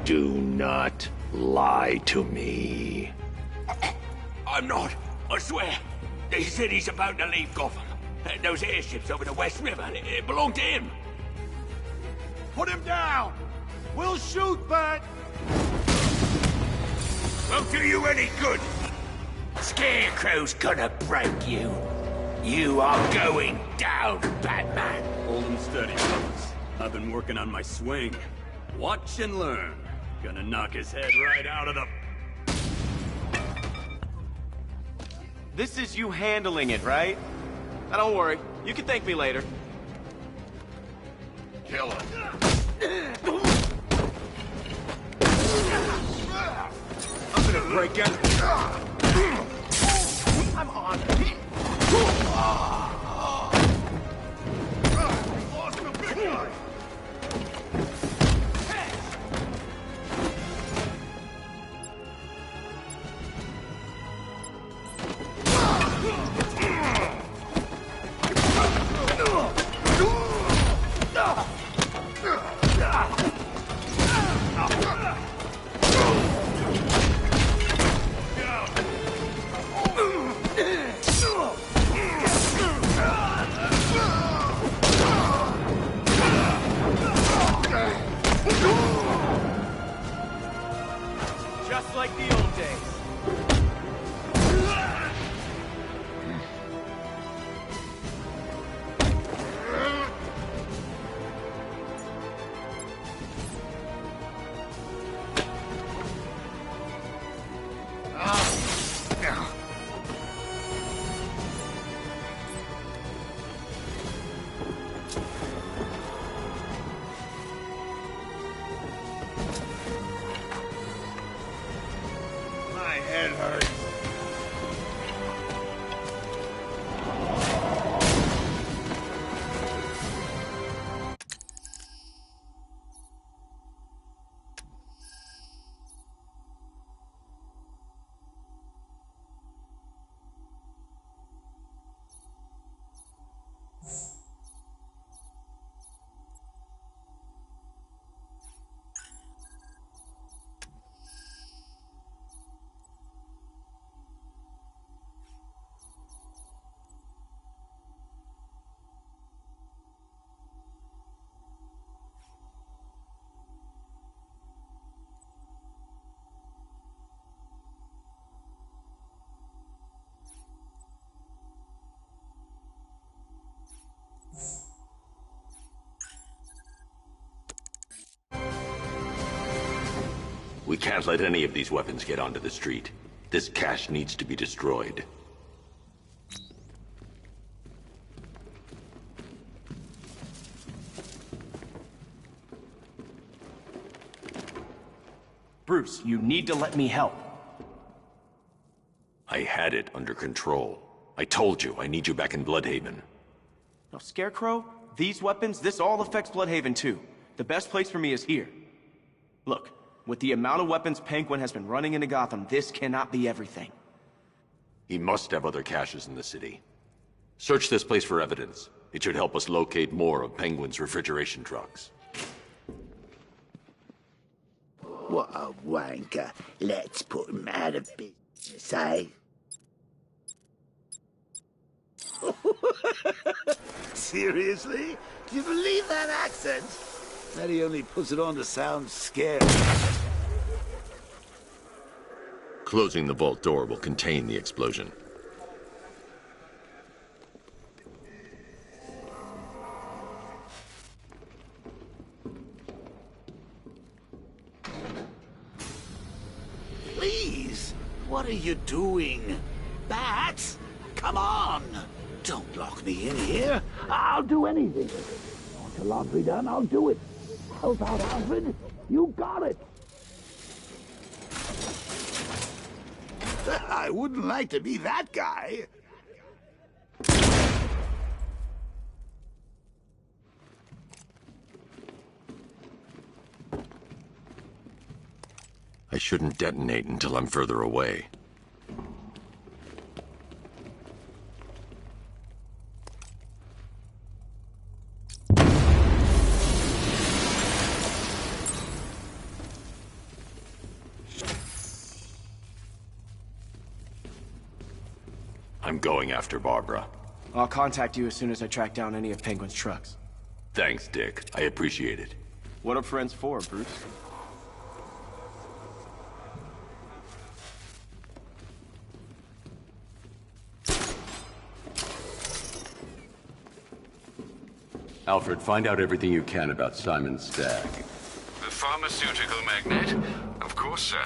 Do not lie to me. I'm not. I swear. They said he's about to leave Gotham. Those airships over the West River, it belonged to him. Put him down. We'll shoot, Bert. Won't do you any good. Scarecrow's gonna break you. You are going down, Batman. Hold him steady, fellas. I've been working on my swing. Watch and learn. Gonna knock his head right out of the... This is you handling it, right? Now don't worry. You can thank me later. Kill him. I'm gonna break out. I'm on. Lost a big guy. Just like the old days. My head hurts. We can't let any of these weapons get onto the street. This cache needs to be destroyed. Bruce, you need to let me help. I had it under control. I told you, I need you back in Bloodhaven. Now, Scarecrow, these weapons, this all affects Bloodhaven too. The best place for me is here. Look, with the amount of weapons Penguin has been running into Gotham, this cannot be everything. He must have other caches in the city. Search this place for evidence. It should help us locate more of Penguin's refrigeration trucks. What a wanker. Let's put him out of business, eh? Seriously? Do you believe that accent? Bet he only puts it on to sound scared. Closing the vault door will contain the explosion. Please, what are you doing? Bats, come on! Don't lock me in here. I'll do anything. Want your laundry done? I'll do it. Help out, Alfred. You got it. I wouldn't like to be that guy. I shouldn't detonate until I'm further away. I'm going after Barbara. I'll contact you as soon as I track down any of Penguin's trucks. Thanks, Dick. I appreciate it. What are friends for, Bruce? Alfred, find out everything you can about Simon Stagg. The pharmaceutical magnate? Of course, sir.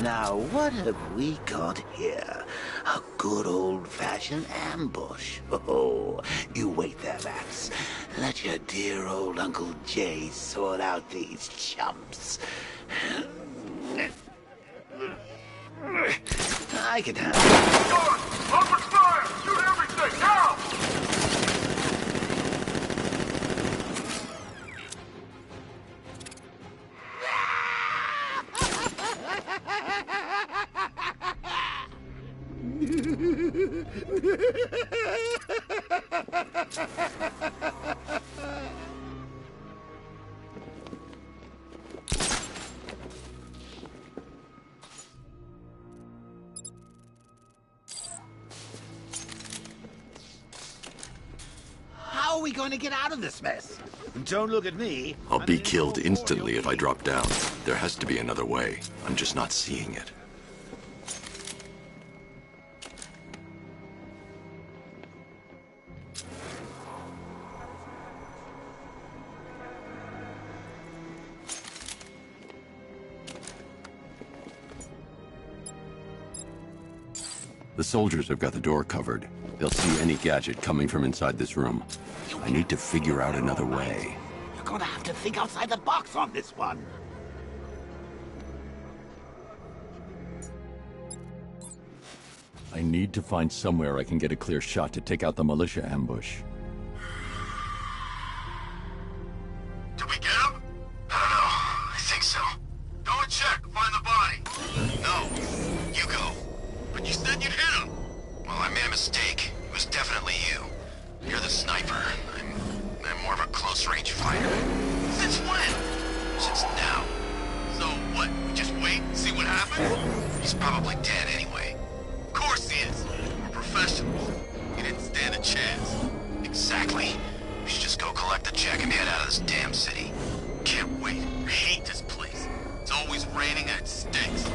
Now, what have we got here? A good old-fashioned ambush. Oh, you wait there, Max. Let your dear old Uncle Jay sort out these chumps. I can handle it. Open fire! Shoot everything, now! How are we going to get out of this mess? Don't look at me. I'll be killed instantly if I drop down. There has to be another way. I'm just not seeing it. The soldiers have got the door covered. They'll see any gadget coming from inside this room. I need to figure out another way. You're going to have to think outside the box on this one. I need to find somewhere I can get a clear shot to take out the militia ambush. Did we get him? I don't know. I think so. Go and check. Find the body. No. You go. But you said you'd hit him. Well, I made a mistake. It was definitely you. You're the sniper. I'm more of a close-range fighter. Since when? Since now. So what? We just wait and see what happens? He's probably dead anyway. Of course he is. We're professionals. He didn't stand a chance. Exactly. We should just go collect the check and head out of this damn city. Can't wait. I hate this place. It's always raining and it stinks.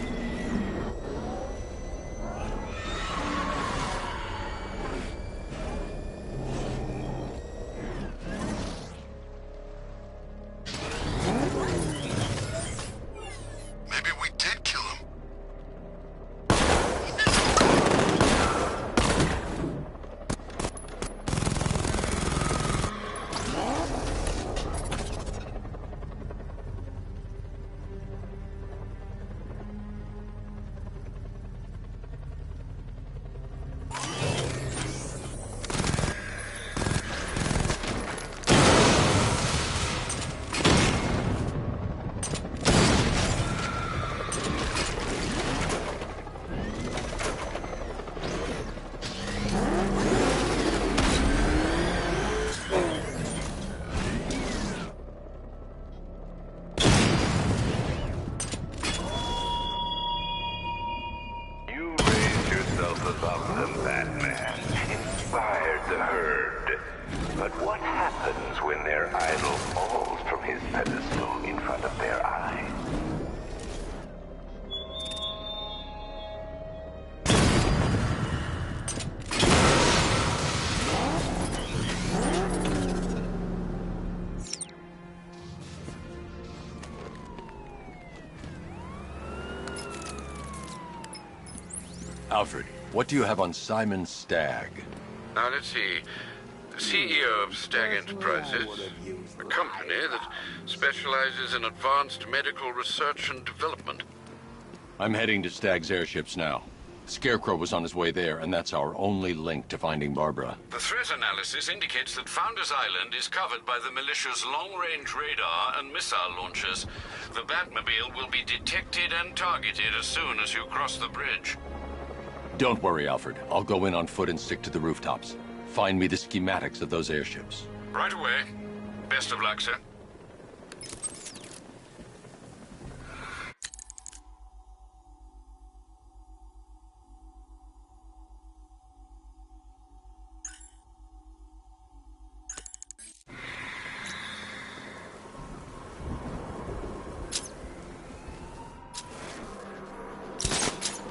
Maybe we did kill him. love them, Batman. Inspired the herd. But what happens when their idol falls from his pedestal in front of their eyes? Alfred, what do you have on Simon Stagg? Now, let's see. The CEO of Stagg Enterprises, a company that specializes in advanced medical research and development. I'm heading to Stagg's airships now. Scarecrow was on his way there, and that's our only link to finding Barbara. The threat analysis indicates that Founders Island is covered by the militia's long-range radar and missile launchers. The Batmobile will be detected and targeted as soon as you cross the bridge. Don't worry, Alfred. I'll go in on foot and stick to the rooftops. Find me the schematics of those airships. Right away. Best of luck, sir.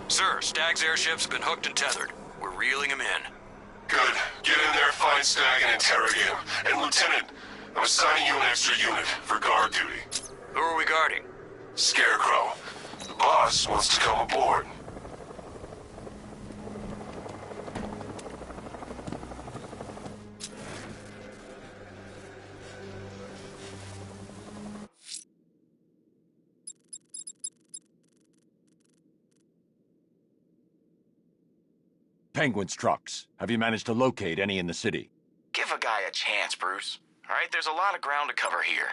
Sir, Stagg's airships have been hooked and tethered. We're reeling him in. Good. Get in there, find Stagg, and interrogate him. And Lieutenant, I'm assigning you an extra unit for guard duty. Who are we guarding? Scarecrow. The boss wants to come aboard. Penguin's trucks. Have you managed to locate any in the city? Give a guy a chance, Bruce. All right, there's a lot of ground to cover here.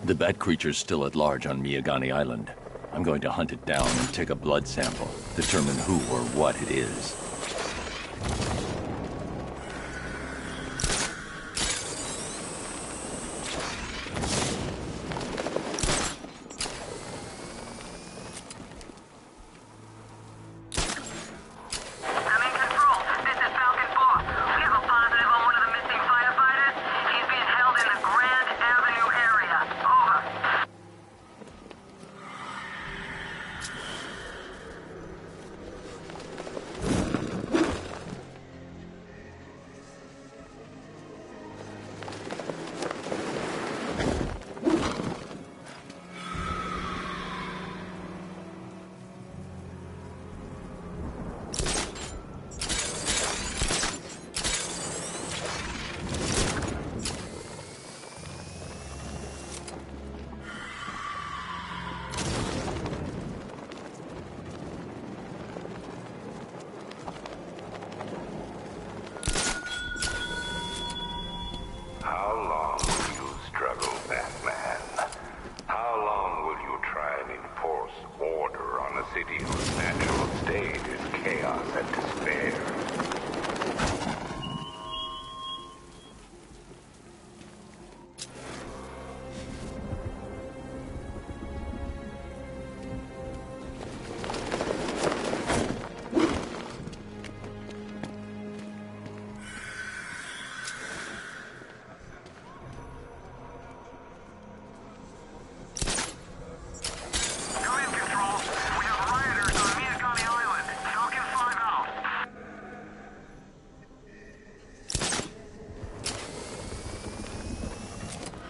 The bat creature's still at large on Miyagani Island. I'm going to hunt it down and take a blood sample, determine who or what it is.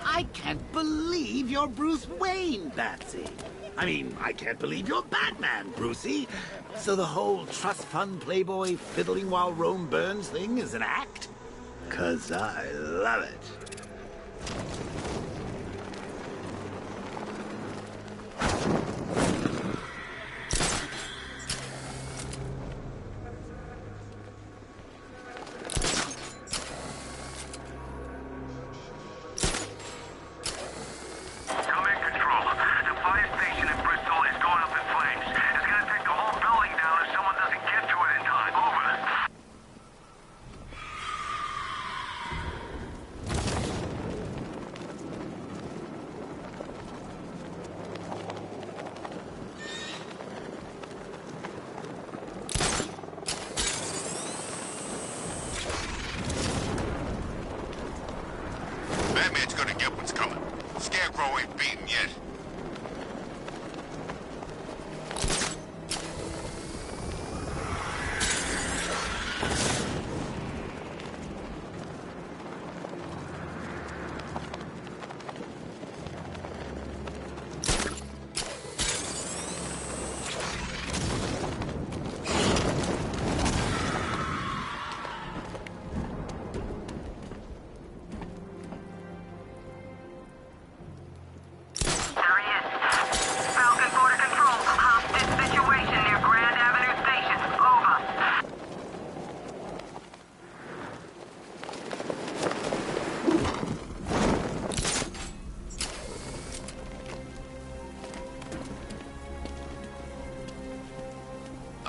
I can't believe you're Bruce Wayne, Batsy. I mean, I can't believe you're Batman, Brucey. So the whole trust fund playboy fiddling while Rome burns thing is an act? 'Cause I love it.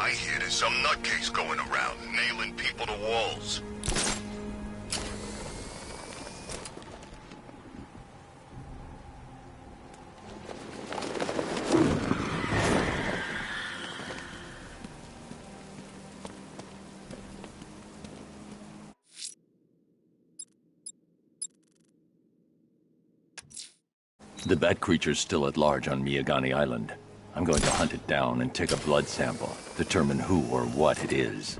I hear there's some nutcase going around, nailing people to walls. The bat creature's still at large on Miyagani Island. I'm going to hunt it down and take a blood sample, determine who or what it is.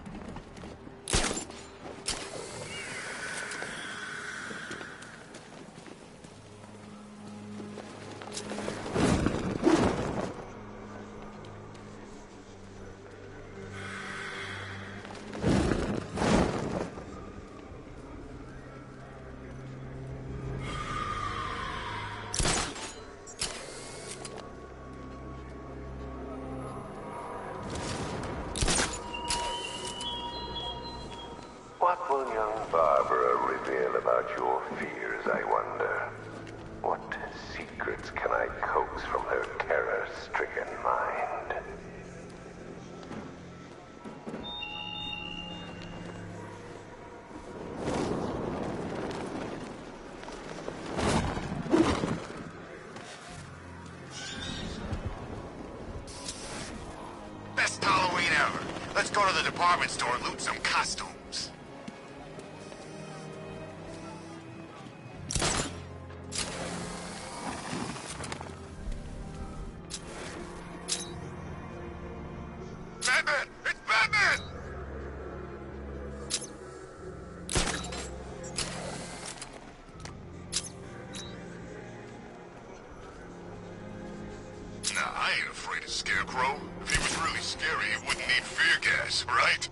What will young Barbara reveal about your fears, I wonder? What secrets can I coax from her terror-stricken mind? Best Halloween ever. Let's go to the department store and loot some costumes. Batman! It's Batman! Nah, I ain't afraid of Scarecrow. If he was really scary, he wouldn't need fear gas, right?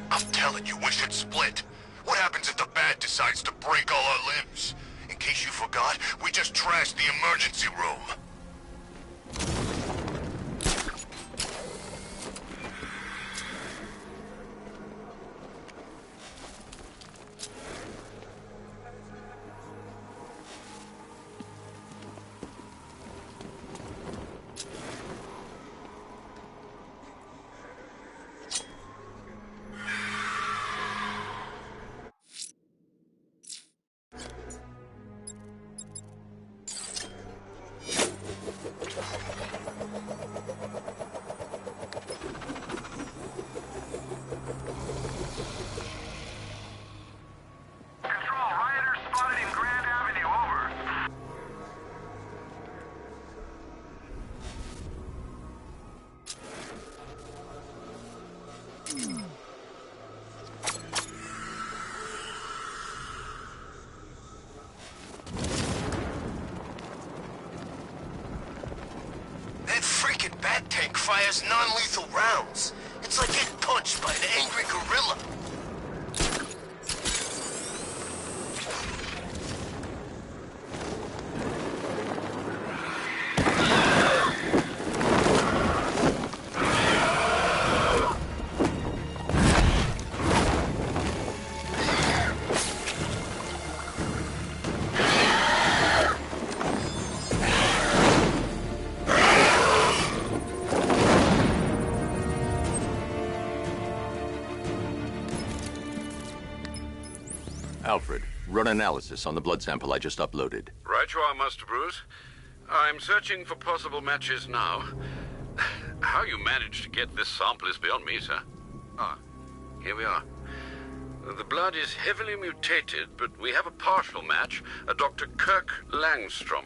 I'm telling you, we should split. What happens if the Bat decides to break all our limbs? In case you forgot, we just trashed the emergency room. That freaking Bat tank fires non-lethal rounds. It's like getting punched by an angry gorilla. Alfred, run analysis on the blood sample I just uploaded. Right you are, Master Bruce. I'm searching for possible matches now. How you managed to get this sample is beyond me, sir. Ah, here we are. The blood is heavily mutated, but we have a partial match, a Dr. Kirk Langstrom.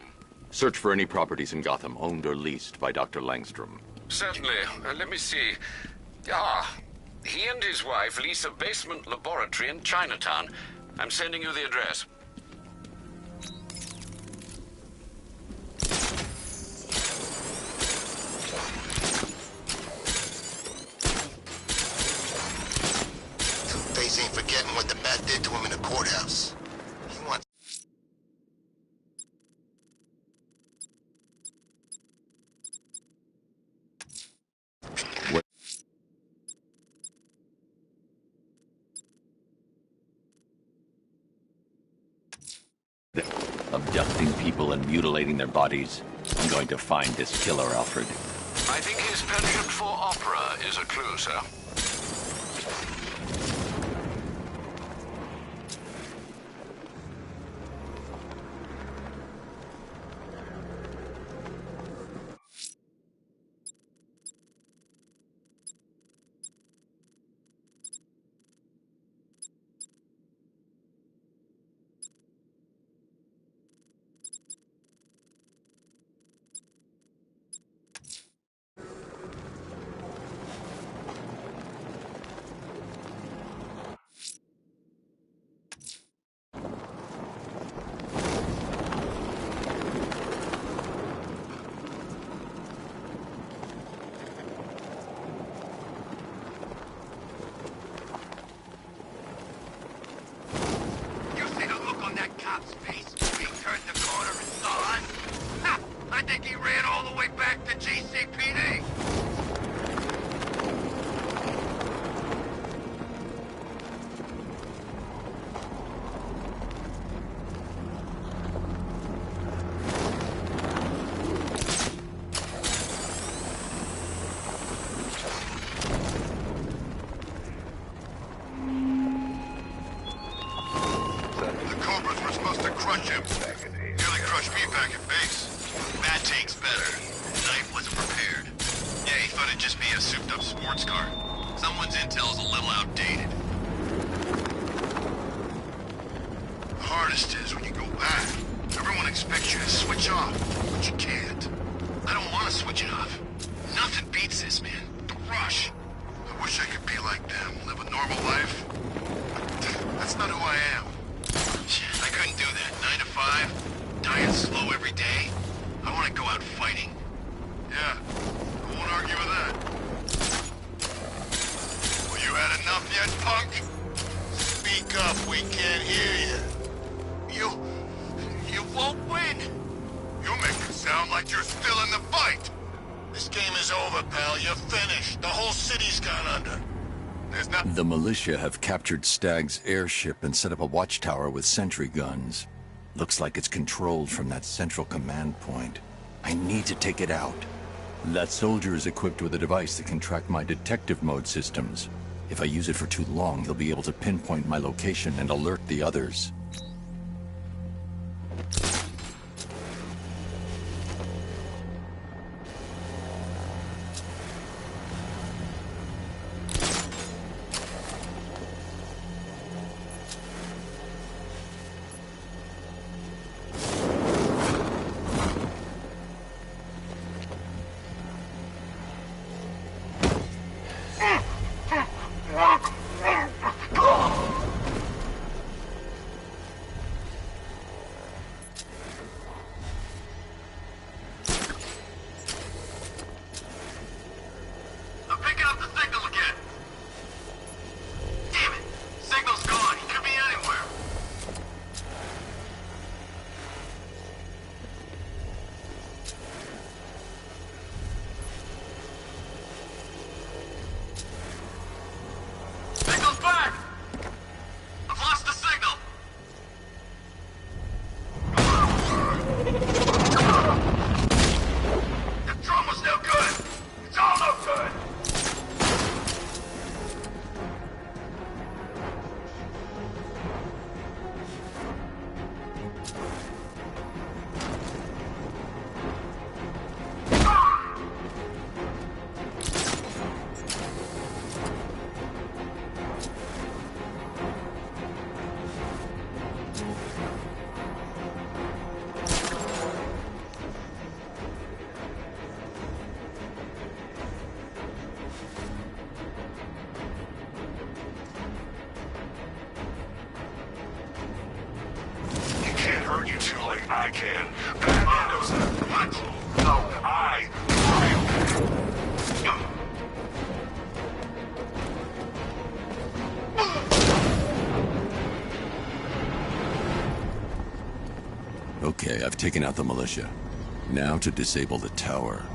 Search for any properties in Gotham owned or leased by Dr. Langstrom. Certainly. Let me see. Ah, he and his wife lease a basement laboratory in Chinatown. I'm sending you the address. Two-Face ain't forgetting what the Bat did to him in the courthouse. He wants... abducting people and mutilating their bodies. I'm going to find this killer, Alfred. I think his penchant for opera is a clue, sir. The militia have captured Stagg's airship and set up a watchtower with sentry guns. Looks like it's controlled from that central command point. I need to take it out. That soldier is equipped with a device that can track my detective mode systems. If I use it for too long, he'll be able to pinpoint my location and alert the others. Okay, I've taken out the militia. Now to disable the tower.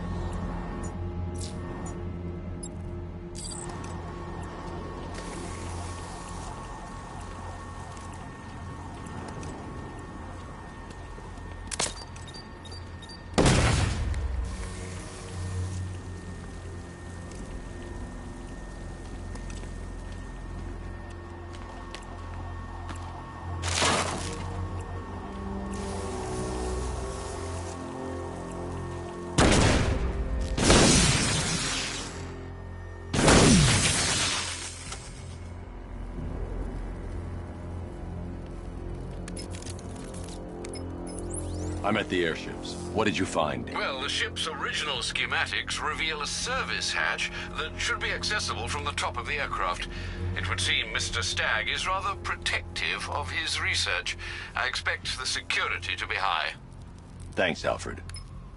I'm at the airships. What did you find? Well, the ship's original schematics reveal a service hatch that should be accessible from the top of the aircraft. It would seem Mr. Stagg is rather protective of his research. I expect the security to be high. Thanks, Alfred.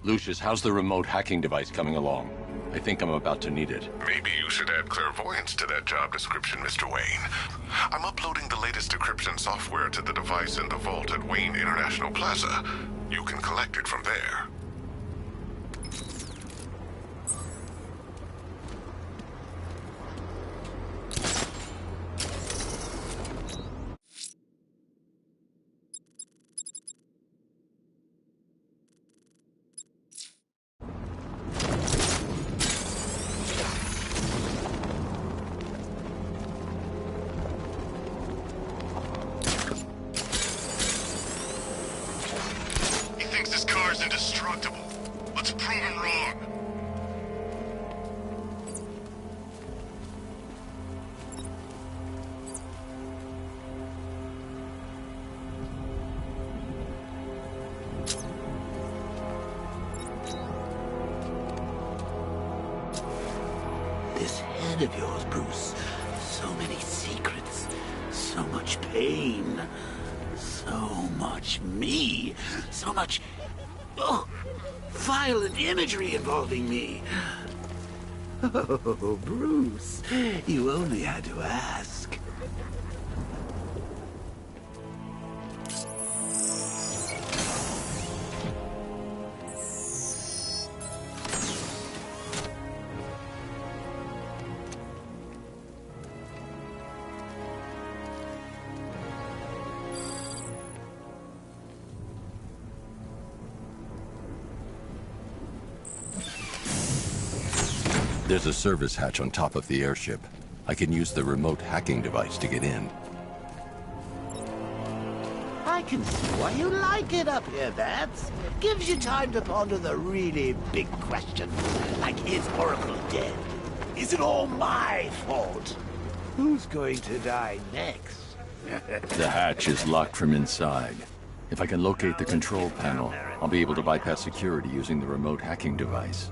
Lucius, how's the remote hacking device coming along? I think I'm about to need it. Maybe you should add clairvoyance to that job description, Mr. Wayne. I'm uploading the latest decryption software to the device in the vault at Wayne International Plaza. You can collect it from there. This head of yours, Bruce. So many secrets. So much pain. So much me. So much... oh, violent imagery involving me. Oh, Bruce. You only had to ask. There's a service hatch on top of the airship. I can use the remote hacking device to get in. I can see why you like it up here, Bats. Gives you time to ponder the really big questions. Like, is Oracle dead? Is it all my fault? Who's going to die next? The hatch is locked from inside. If I can locate the control panel, I'll be able to bypass security using the remote hacking device.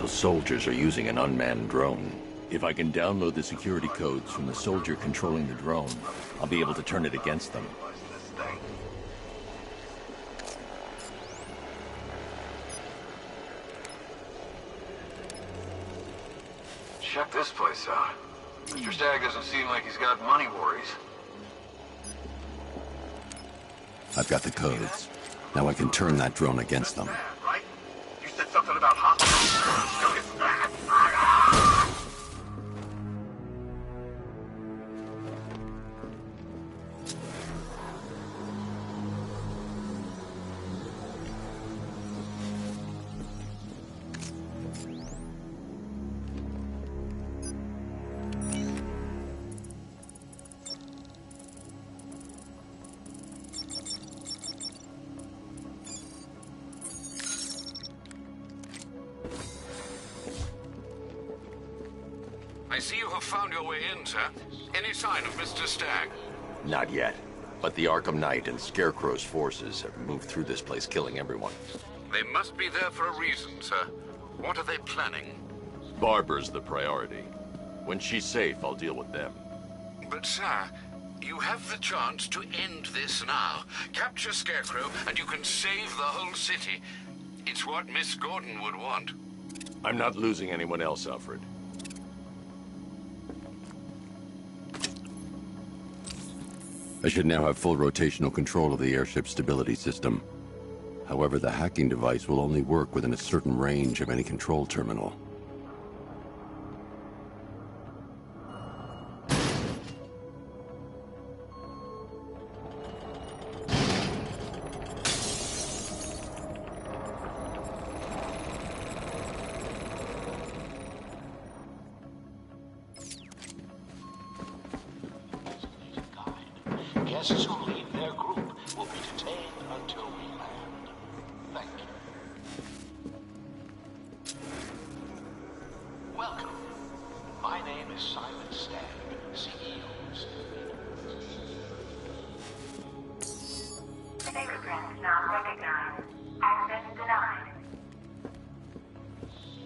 Soldiers are using an unmanned drone. If I can download the security codes from the soldier controlling the drone, I'll be able to turn it against them. Check this place out. Mr. Stagg doesn't seem like he's got money worries. I've got the codes. Now I can turn that drone against them. Right? You said something about hospitals. Look at that. I see you have found your way in, sir. Any sign of Mr. Stagg? Not yet. But the Arkham Knight and Scarecrow's forces have moved through this place, killing everyone. They must be there for a reason, sir. What are they planning? Barbara's the priority. When she's safe, I'll deal with them. But, sir, you have the chance to end this now. Capture Scarecrow, and you can save the whole city. It's what Miss Gordon would want. I'm not losing anyone else, Alfred. I should now have full rotational control of the airship's stability system. However, the hacking device will only work within a certain range of any control terminal. Guests who leave their group will be detained until we land. Thank you. Welcome. My name is Simon Stagg, CEO of Fingerprints not recognized. Access denied.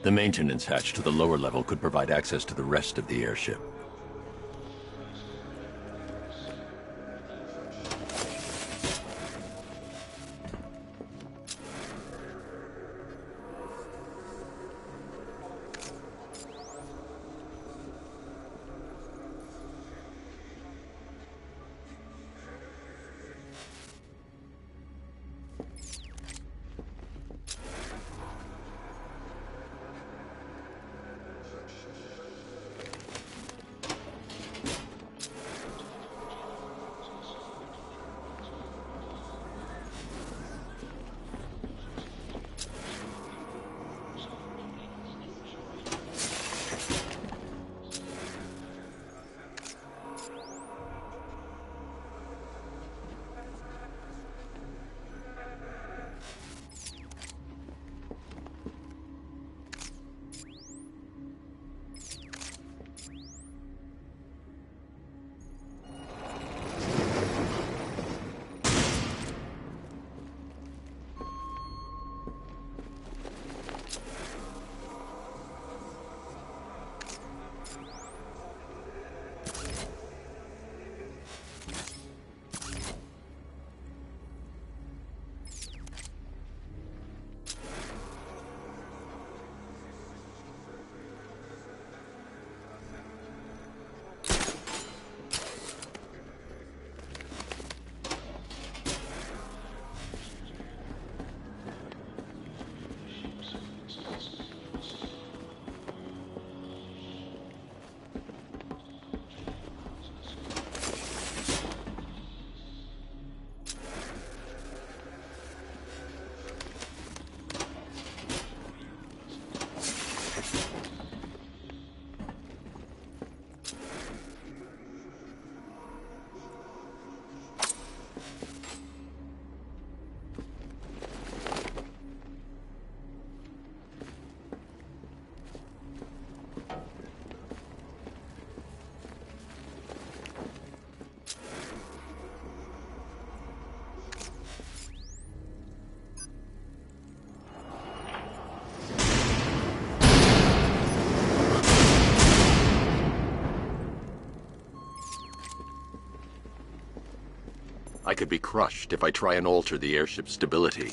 The maintenance hatch to the lower level could provide access to the rest of the airship. I could be crushed if I try and alter the airship's stability.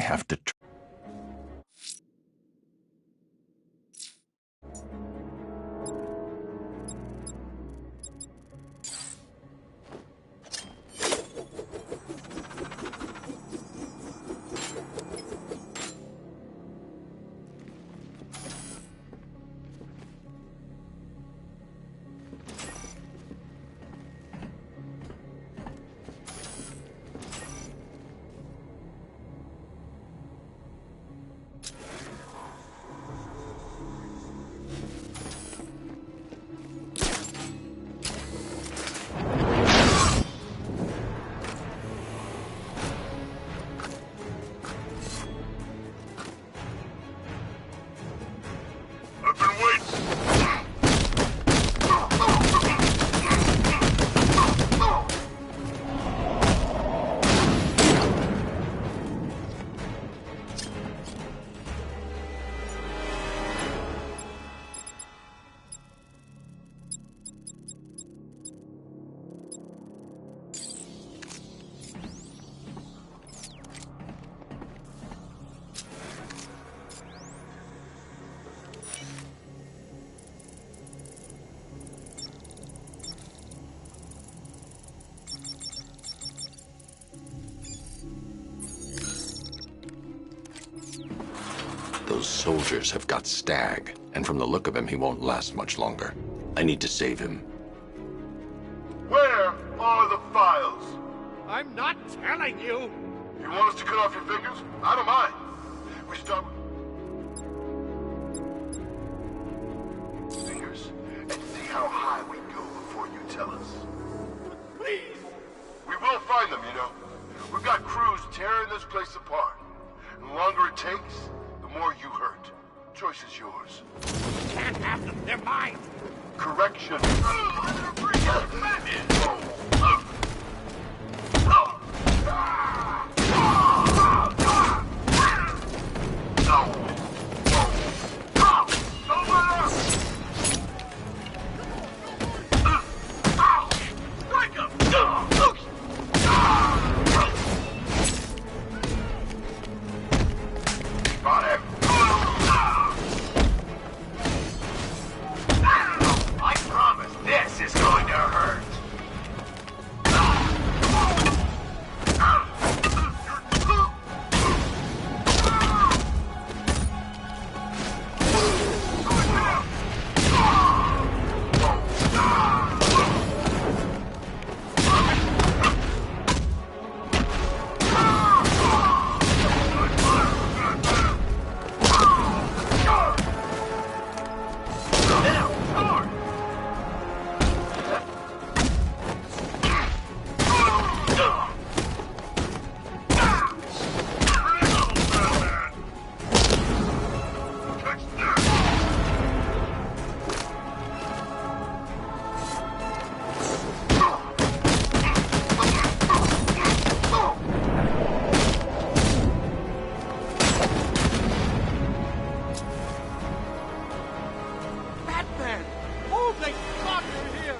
have to... Those soldiers have got Stag, and from the look of him, he won't last much longer. I need to save him. Where are the files? I'm not telling you! You want us to cut off your fingers? I don't mind. We start with fingers and see how high we go before you tell us. Please! We will find them, you know. We've got crews tearing this place apart. And the longer it takes, the more you hurt. Choice is yours. You can't have them. They're mine. Correction. I promise this is going to hurt. Batman! Oh, thank God you're here!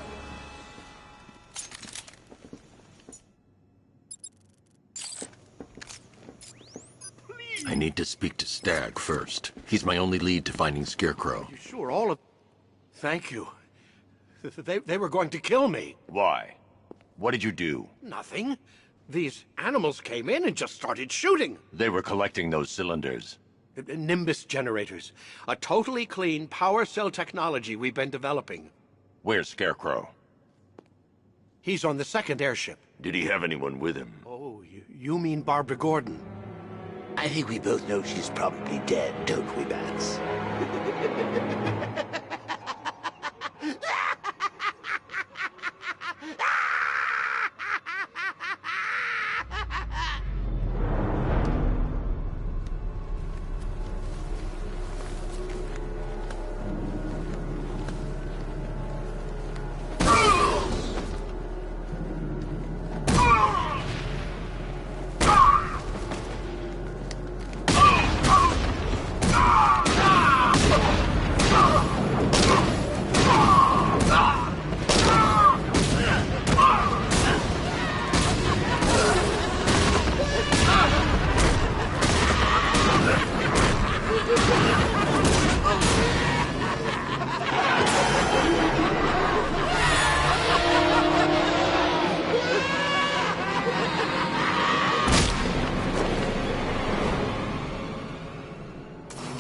I need to speak to Stag first. He's my only lead to finding Scarecrow. You sure all of... Thank you. They were going to kill me. Why? What did you do? Nothing. These animals came in and just started shooting. They were collecting those cylinders. Nimbus generators. A totally clean power cell technology we've been developing. Where's Scarecrow? He's on the second airship. Did he have anyone with him? Oh, you mean Barbara Gordon? I think we both know she's probably dead, don't we, Bats?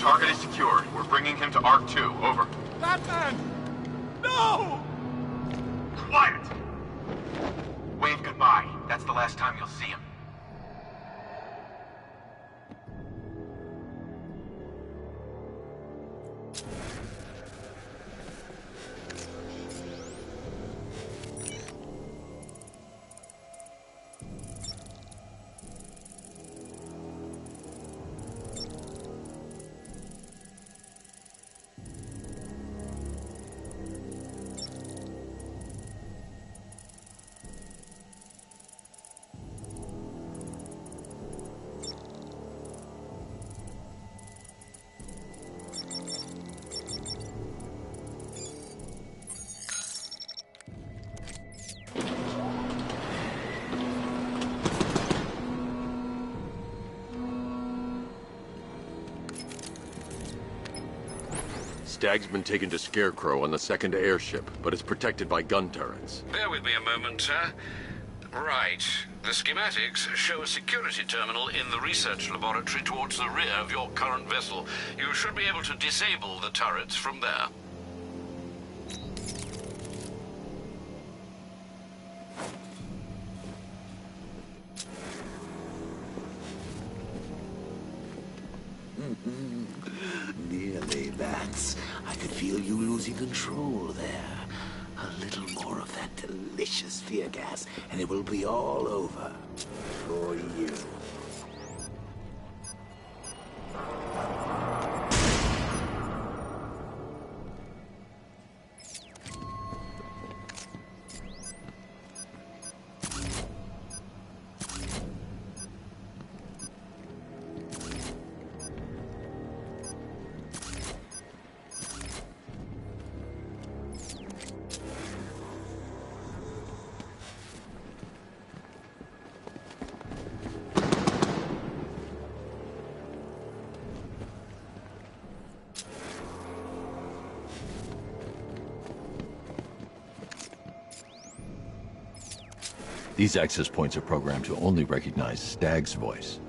Target is secured. We're bringing him to Arc 2. Over. Batman! No! Quiet! Wave goodbye. That's the last time you'll see him. Stag's been taken to Scarecrow on the second airship, but it's protected by gun turrets. Bear with me a moment, sir. Right. The schematics show a security terminal in the research laboratory towards the rear of your current vessel. You should be able to disable the turrets from there. Nearly, Bats. I could feel you losing control there. A little more of that delicious fear gas, and it will be all over. For you. These access points are programmed to only recognize Stag's voice.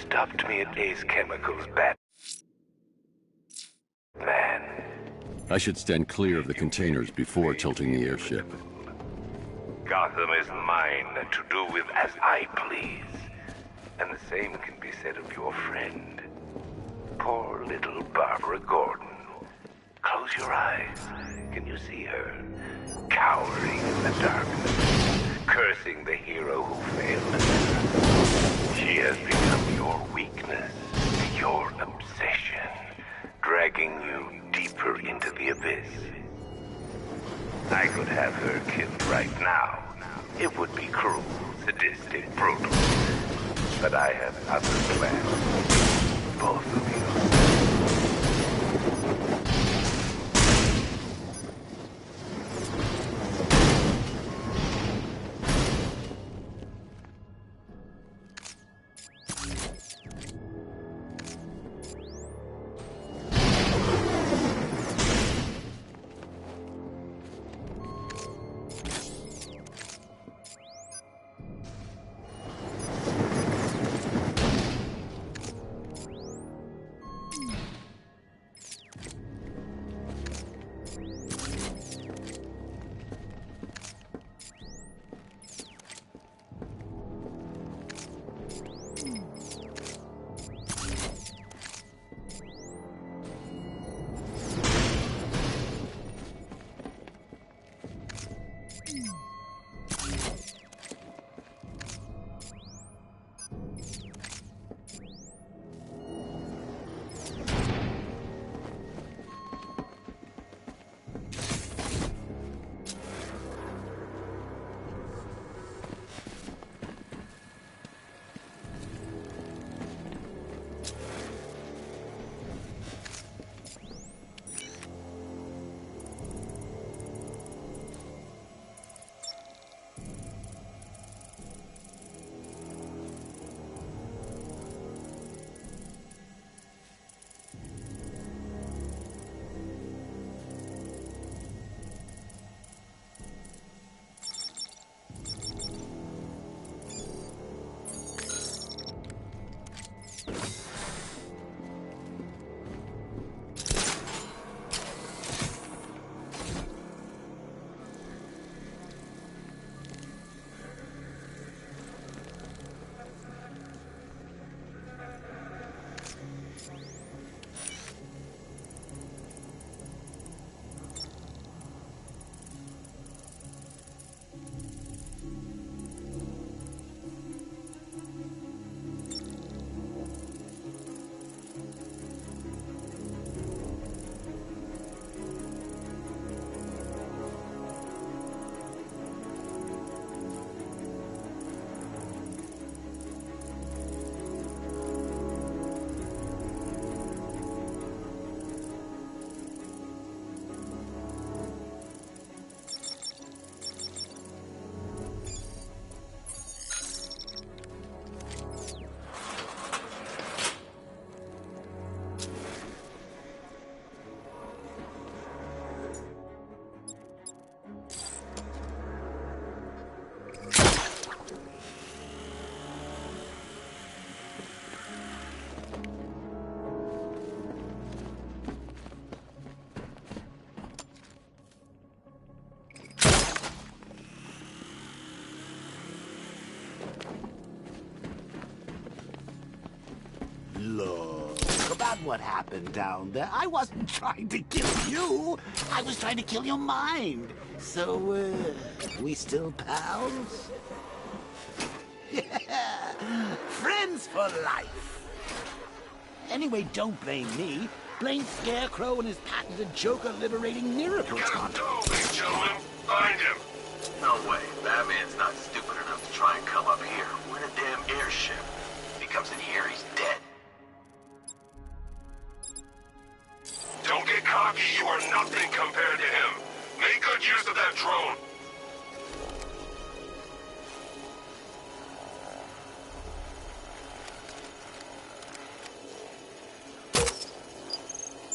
stopped me at Ace Chemicals, Batman. I should stand clear of the containers before tilting the airship. Gotham is mine to do with as I please. And the same can be said of your friend. Poor little Barbara Gordon. Close your eyes. Can you see her? Cowering in the darkness, cursing the hero who failed her. She has become your weakness, your obsession, dragging you deeper into the abyss. I could have her killed right now. It would be cruel, sadistic, brutal. But I have other plans. Both of you. Look, about what happened down there. I wasn't trying to kill you. I was trying to kill your mind. So, we still pals? Yeah, friends for life. Anyway, don't blame me. Blame Scarecrow and his patented Joker-liberating miracle taunt. Go, big gentleman. Find him. No way. Batman's not stupid enough to try and come up here. We're in a damn airship. If he comes in here, he's dead. Don't get cocky. You are nothing compared to him. Make good use of that drone.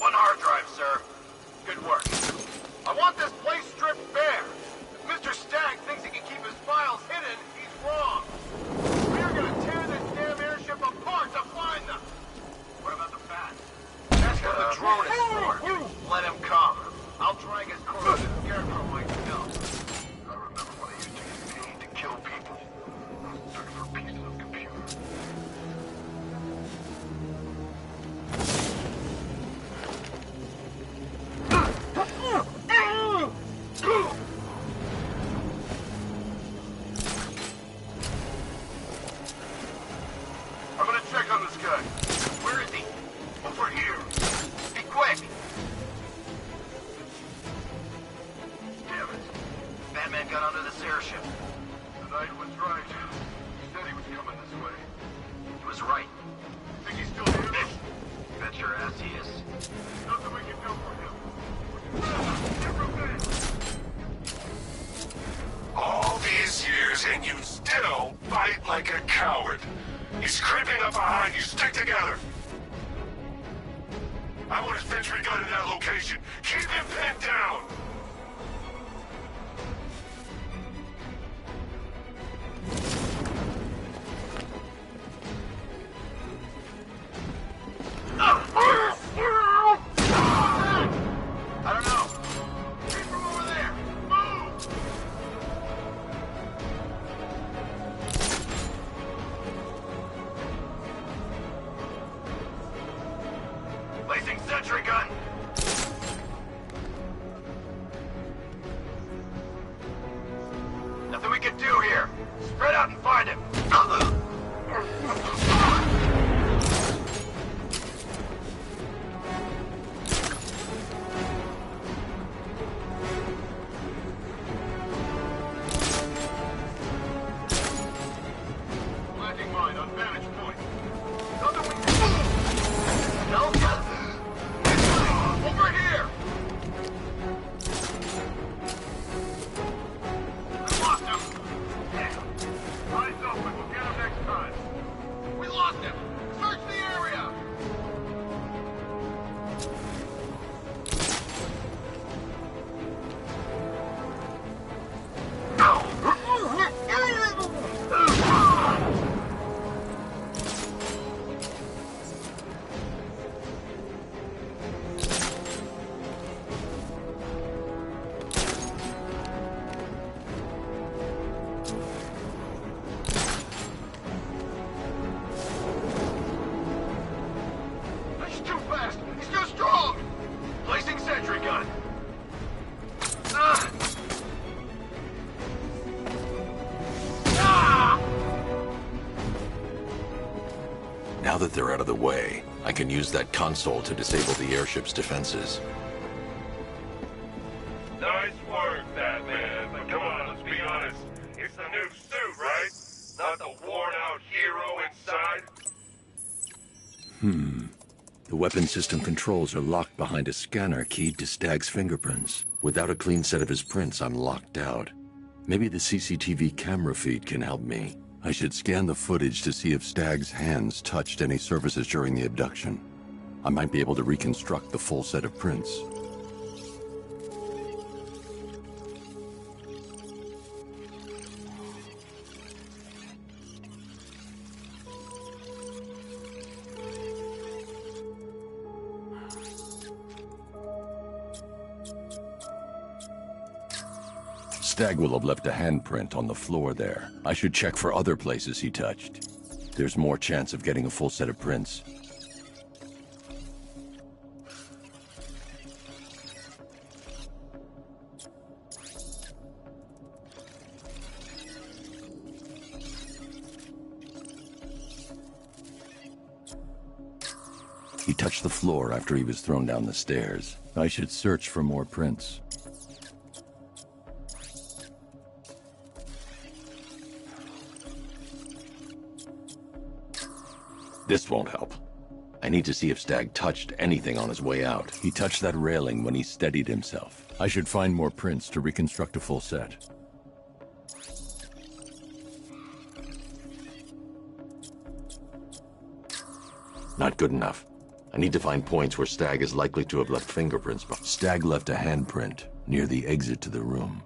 One hard drive, sir. Good work. I want this place stripped bare. If Mr. Stagg thinks he can keep his files hidden, gun. Where is he? Over here. Be quick. Damn it. Batman got onto this airship. The Knight was right. He said he was coming this way. He was right. Think he's still here? Bet your ass he is. Nothing we can do for him. All these years and you still fight like a coward. He's creeping up behind you. Stick together. I want his sentry gun in that location. Keep him pinned down. I don't know. Keep from over there. Move! Placing sentry gun. Nothing we can do here. Spread out and find him. Planting mine on vantage point. Nothing we can do. No, over here. We lost him. Damn. Eyes open. We'll get him next time. We lost him. Search the area. He's too fast. He's too strong. Placing sentry gun. Ah! Now that they're out of the way, I can use that console to disable the airship's defenses. Nice work, Batman. But come on, let's be honest. It's the new suit, right? Not the worn-out hero inside? The weapon system controls are locked behind a scanner keyed to Stag's fingerprints. Without a clean set of his prints, I'm locked out. Maybe the CCTV camera feed can help me. I should scan the footage to see if Stag's hands touched any surfaces during the abduction. I might be able to reconstruct the full set of prints. Stag will have left a handprint on the floor there. I should check for other places he touched. There's more chance of getting a full set of prints. He touched the floor after he was thrown down the stairs. I should search for more prints. This won't help. I need to see if Stag touched anything on his way out. He touched that railing when he steadied himself. I should find more prints to reconstruct a full set. Not good enough. I need to find points where Stag is likely to have left fingerprints. Stag left a handprint near the exit to the room.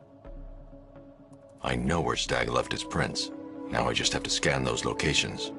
I know where Stag left his prints. Now I just have to scan those locations.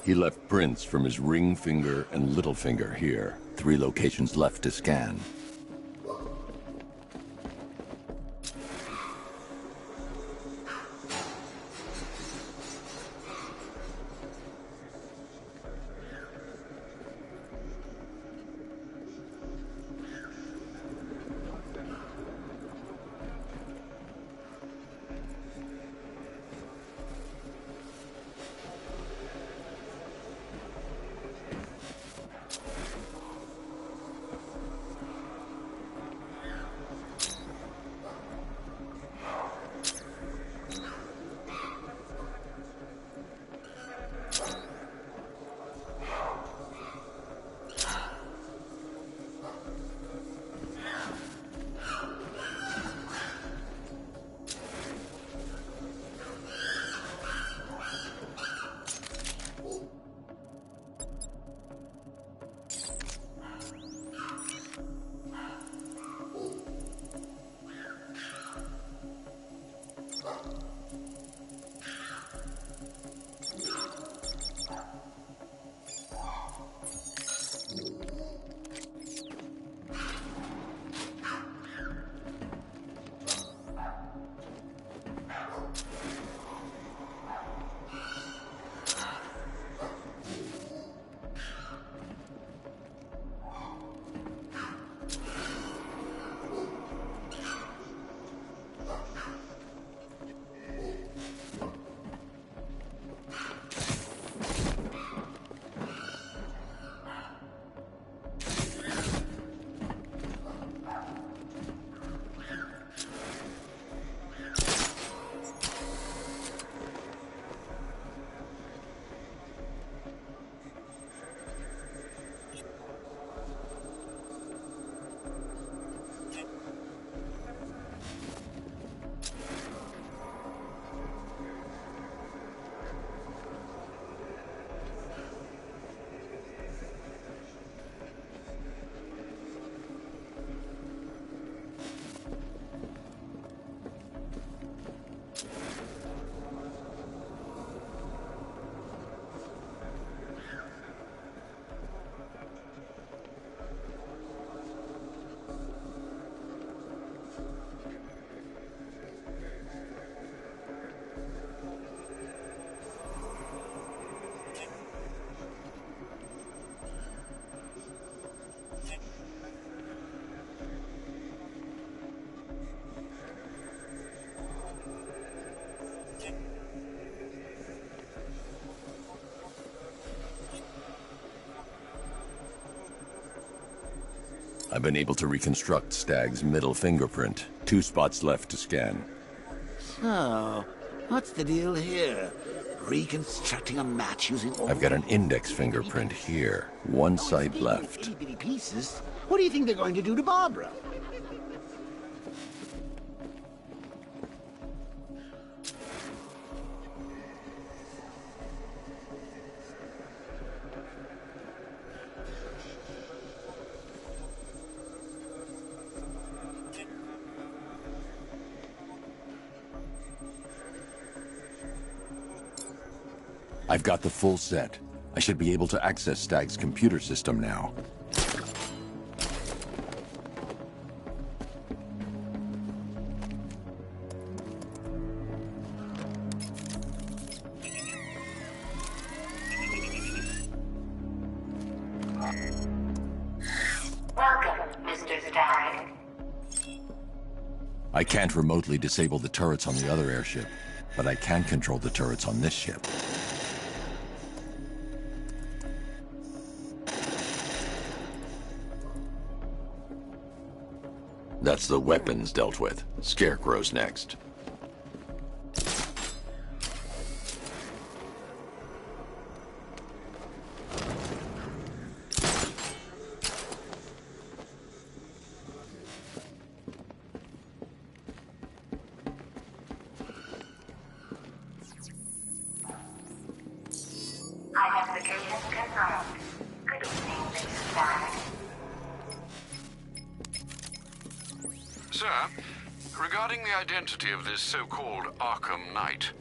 He left prints from his ring finger and little finger here. 3 locations left to scan. I've been able to reconstruct Stag's middle fingerprint. 2 spots left to scan. So, what's the deal here? Reconstructing a match using all... I've got an index fingerprint here. 1 side left. Itty-bitty pieces? What do you think they're going to do to Barbara? I've got the full set. I should be able to access Stag's computer system now. Welcome, Mr. Stag. I can't remotely disable the turrets on the other airship, but I can control the turrets on this ship. That's the weapons dealt with. Scarecrow's next. Identification confirmed. Good evening, Mr. Stag. Sir, regarding the identity of this so-called Arkham Knight,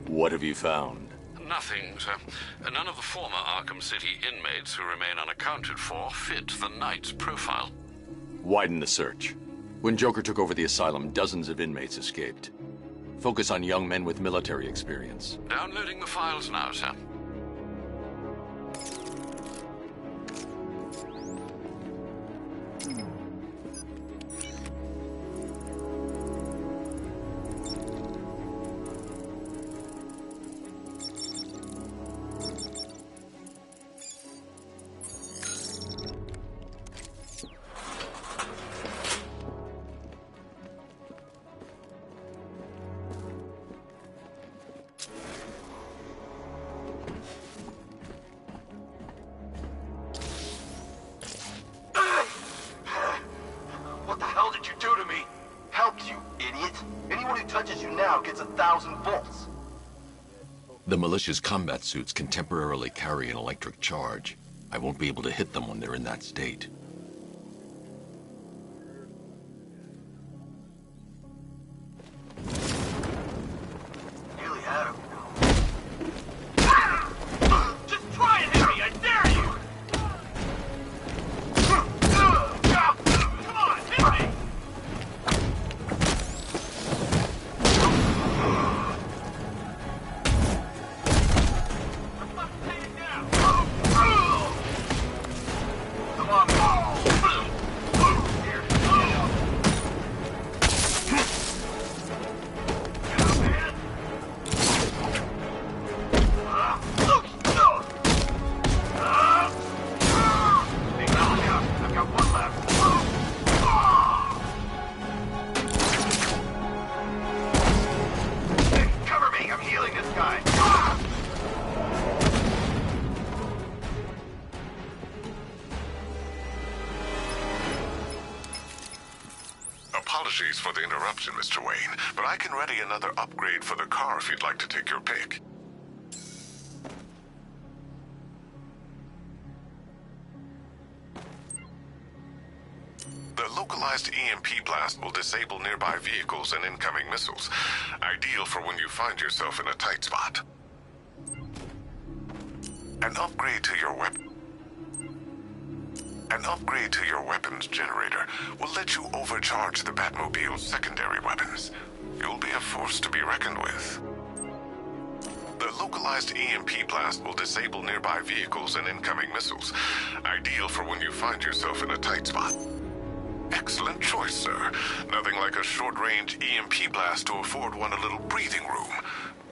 What have you found? Nothing, sir. None of the former Arkham City inmates who remain unaccounted for fit the Knight's profile. Widen the search. When Joker took over the asylum, dozens of inmates escaped. Focus on young men with military experience. Downloading the files now, sir. What the hell did you do to me? Helped you, idiot. Anyone who touches you now gets 1,000 volts. The militia's combat suits can temporarily carry an electric charge. I won't be able to hit them when they're in that state. Nearly had him. Just try and hit me, I dare you! Come on, hit me! Come on. I've got one left. Hey, cover me, I'm healing this guy. Apologies for the interruption, Mr. Wayne, but I can ready another upgrade for the car if you'd like to take your pick. The localized EMP blast will disable nearby vehicles and incoming missiles, ideal for when you find yourself in a tight spot. An upgrade to your weapons generator will let you overcharge the Batmobile's secondary weapons. You'll be a force to be reckoned with. The localized EMP blast will disable nearby vehicles and incoming missiles, ideal for when you find yourself in a tight spot. Excellent choice, sir. Nothing like a short-range EMP blast to afford one a little breathing room.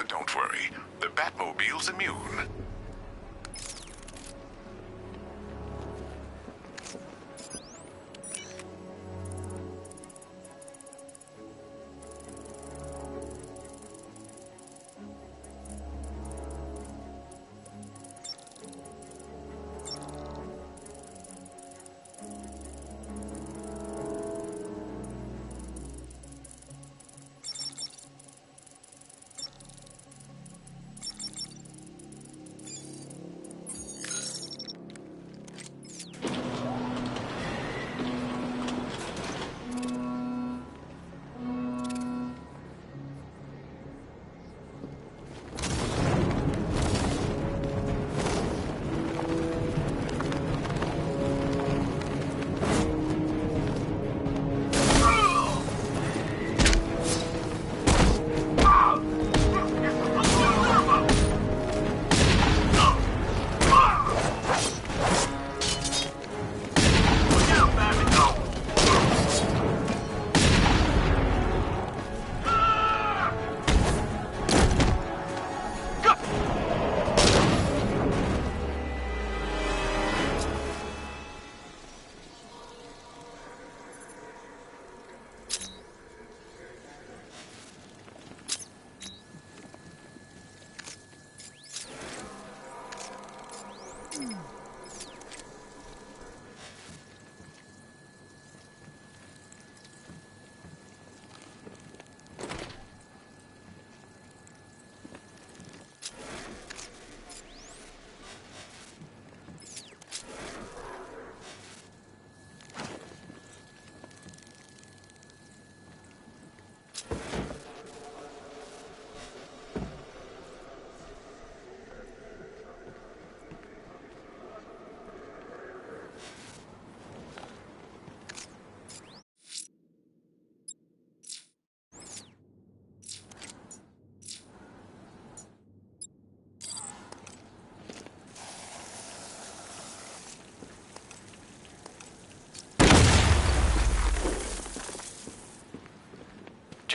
Don't worry, the Batmobile's immune.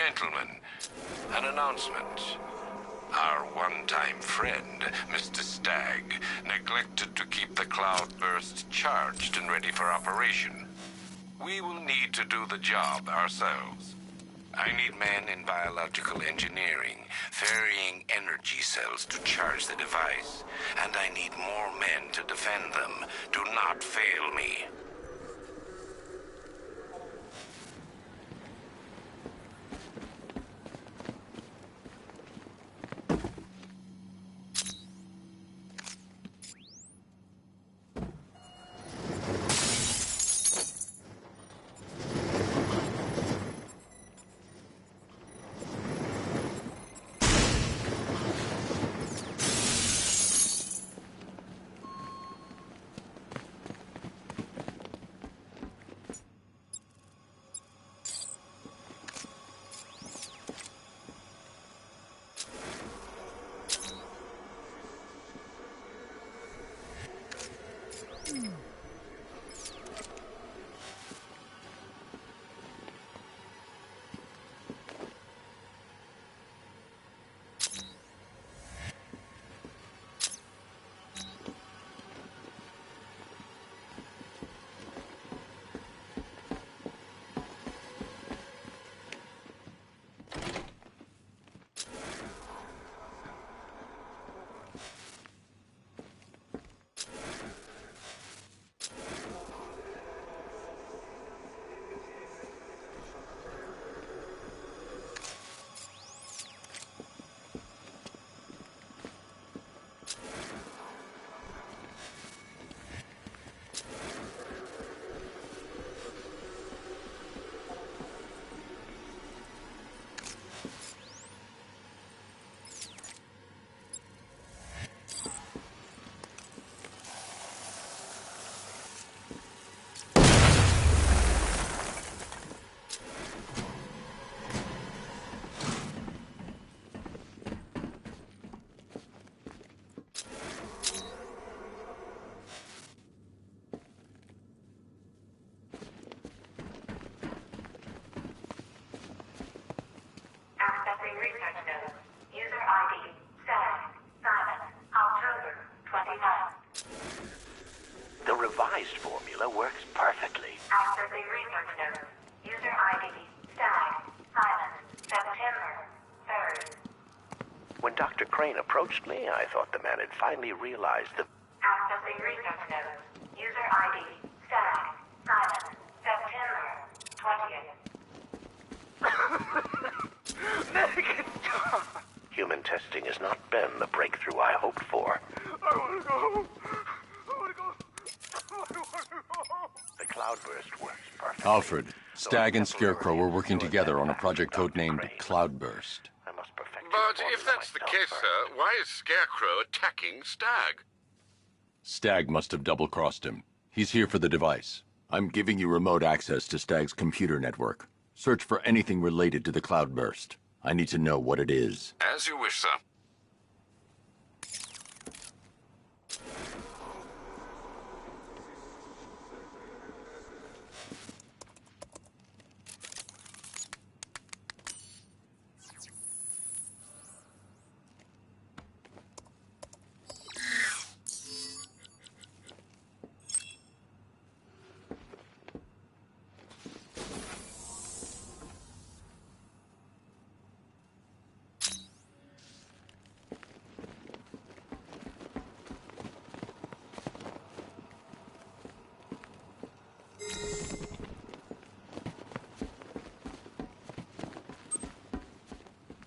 Gentlemen, an announcement. Our one-time friend, Mr. Stagg, neglected to keep the cloudburst charged and ready for operation. We will need to do the job ourselves. I need men in biological engineering, ferrying energy cells to charge the device, and I need more men to defend them. Do not fail me. The revised formula works perfectly. Accessing research notes. User ID, Stag, Silence, September 3rd. When Dr. Crane approached me, I thought the man had finally realized the... Accessing research notes. User ID, Stag, Silence, September 20th. Human testing has not been the breakthrough I hoped for. I want to go. The cloudburst works perfectly. Alfred, Stagg and Scarecrow were working together on a project codenamed Cloudburst. But if that's the case, sir, why is Scarecrow attacking Stagg? Stagg must have double-crossed him. He's here for the device. I'm giving you remote access to Stagg's computer network. Search for anything related to the Cloudburst. I need to know what it is. As you wish, sir.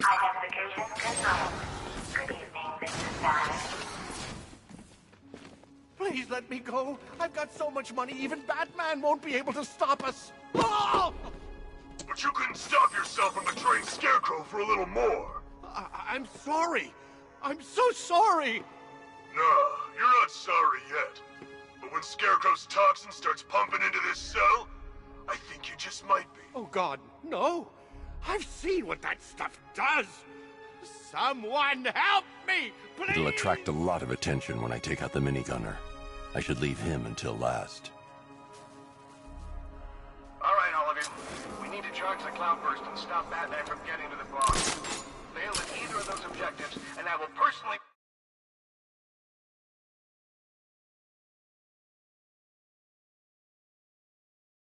Identification confirmed. Good evening, Mr. Stagg. Please let me go. I've got so much money, even Batman won't be able to stop us. Oh! But you couldn't stop yourself from betraying Scarecrow for a little more. I'm sorry. I'm so sorry. No, you're not sorry yet. But when Scarecrow's toxin starts pumping into this cell, I think you just might be. Oh, God, no. I've seen what that stuff does. Someone help me, please! It'll attract a lot of attention when I take out the minigunner. I should leave him until last. All right, all of you. We need to charge the outburst and stop Batman from getting to the boss. Fail at either of those objectives, and I will personally...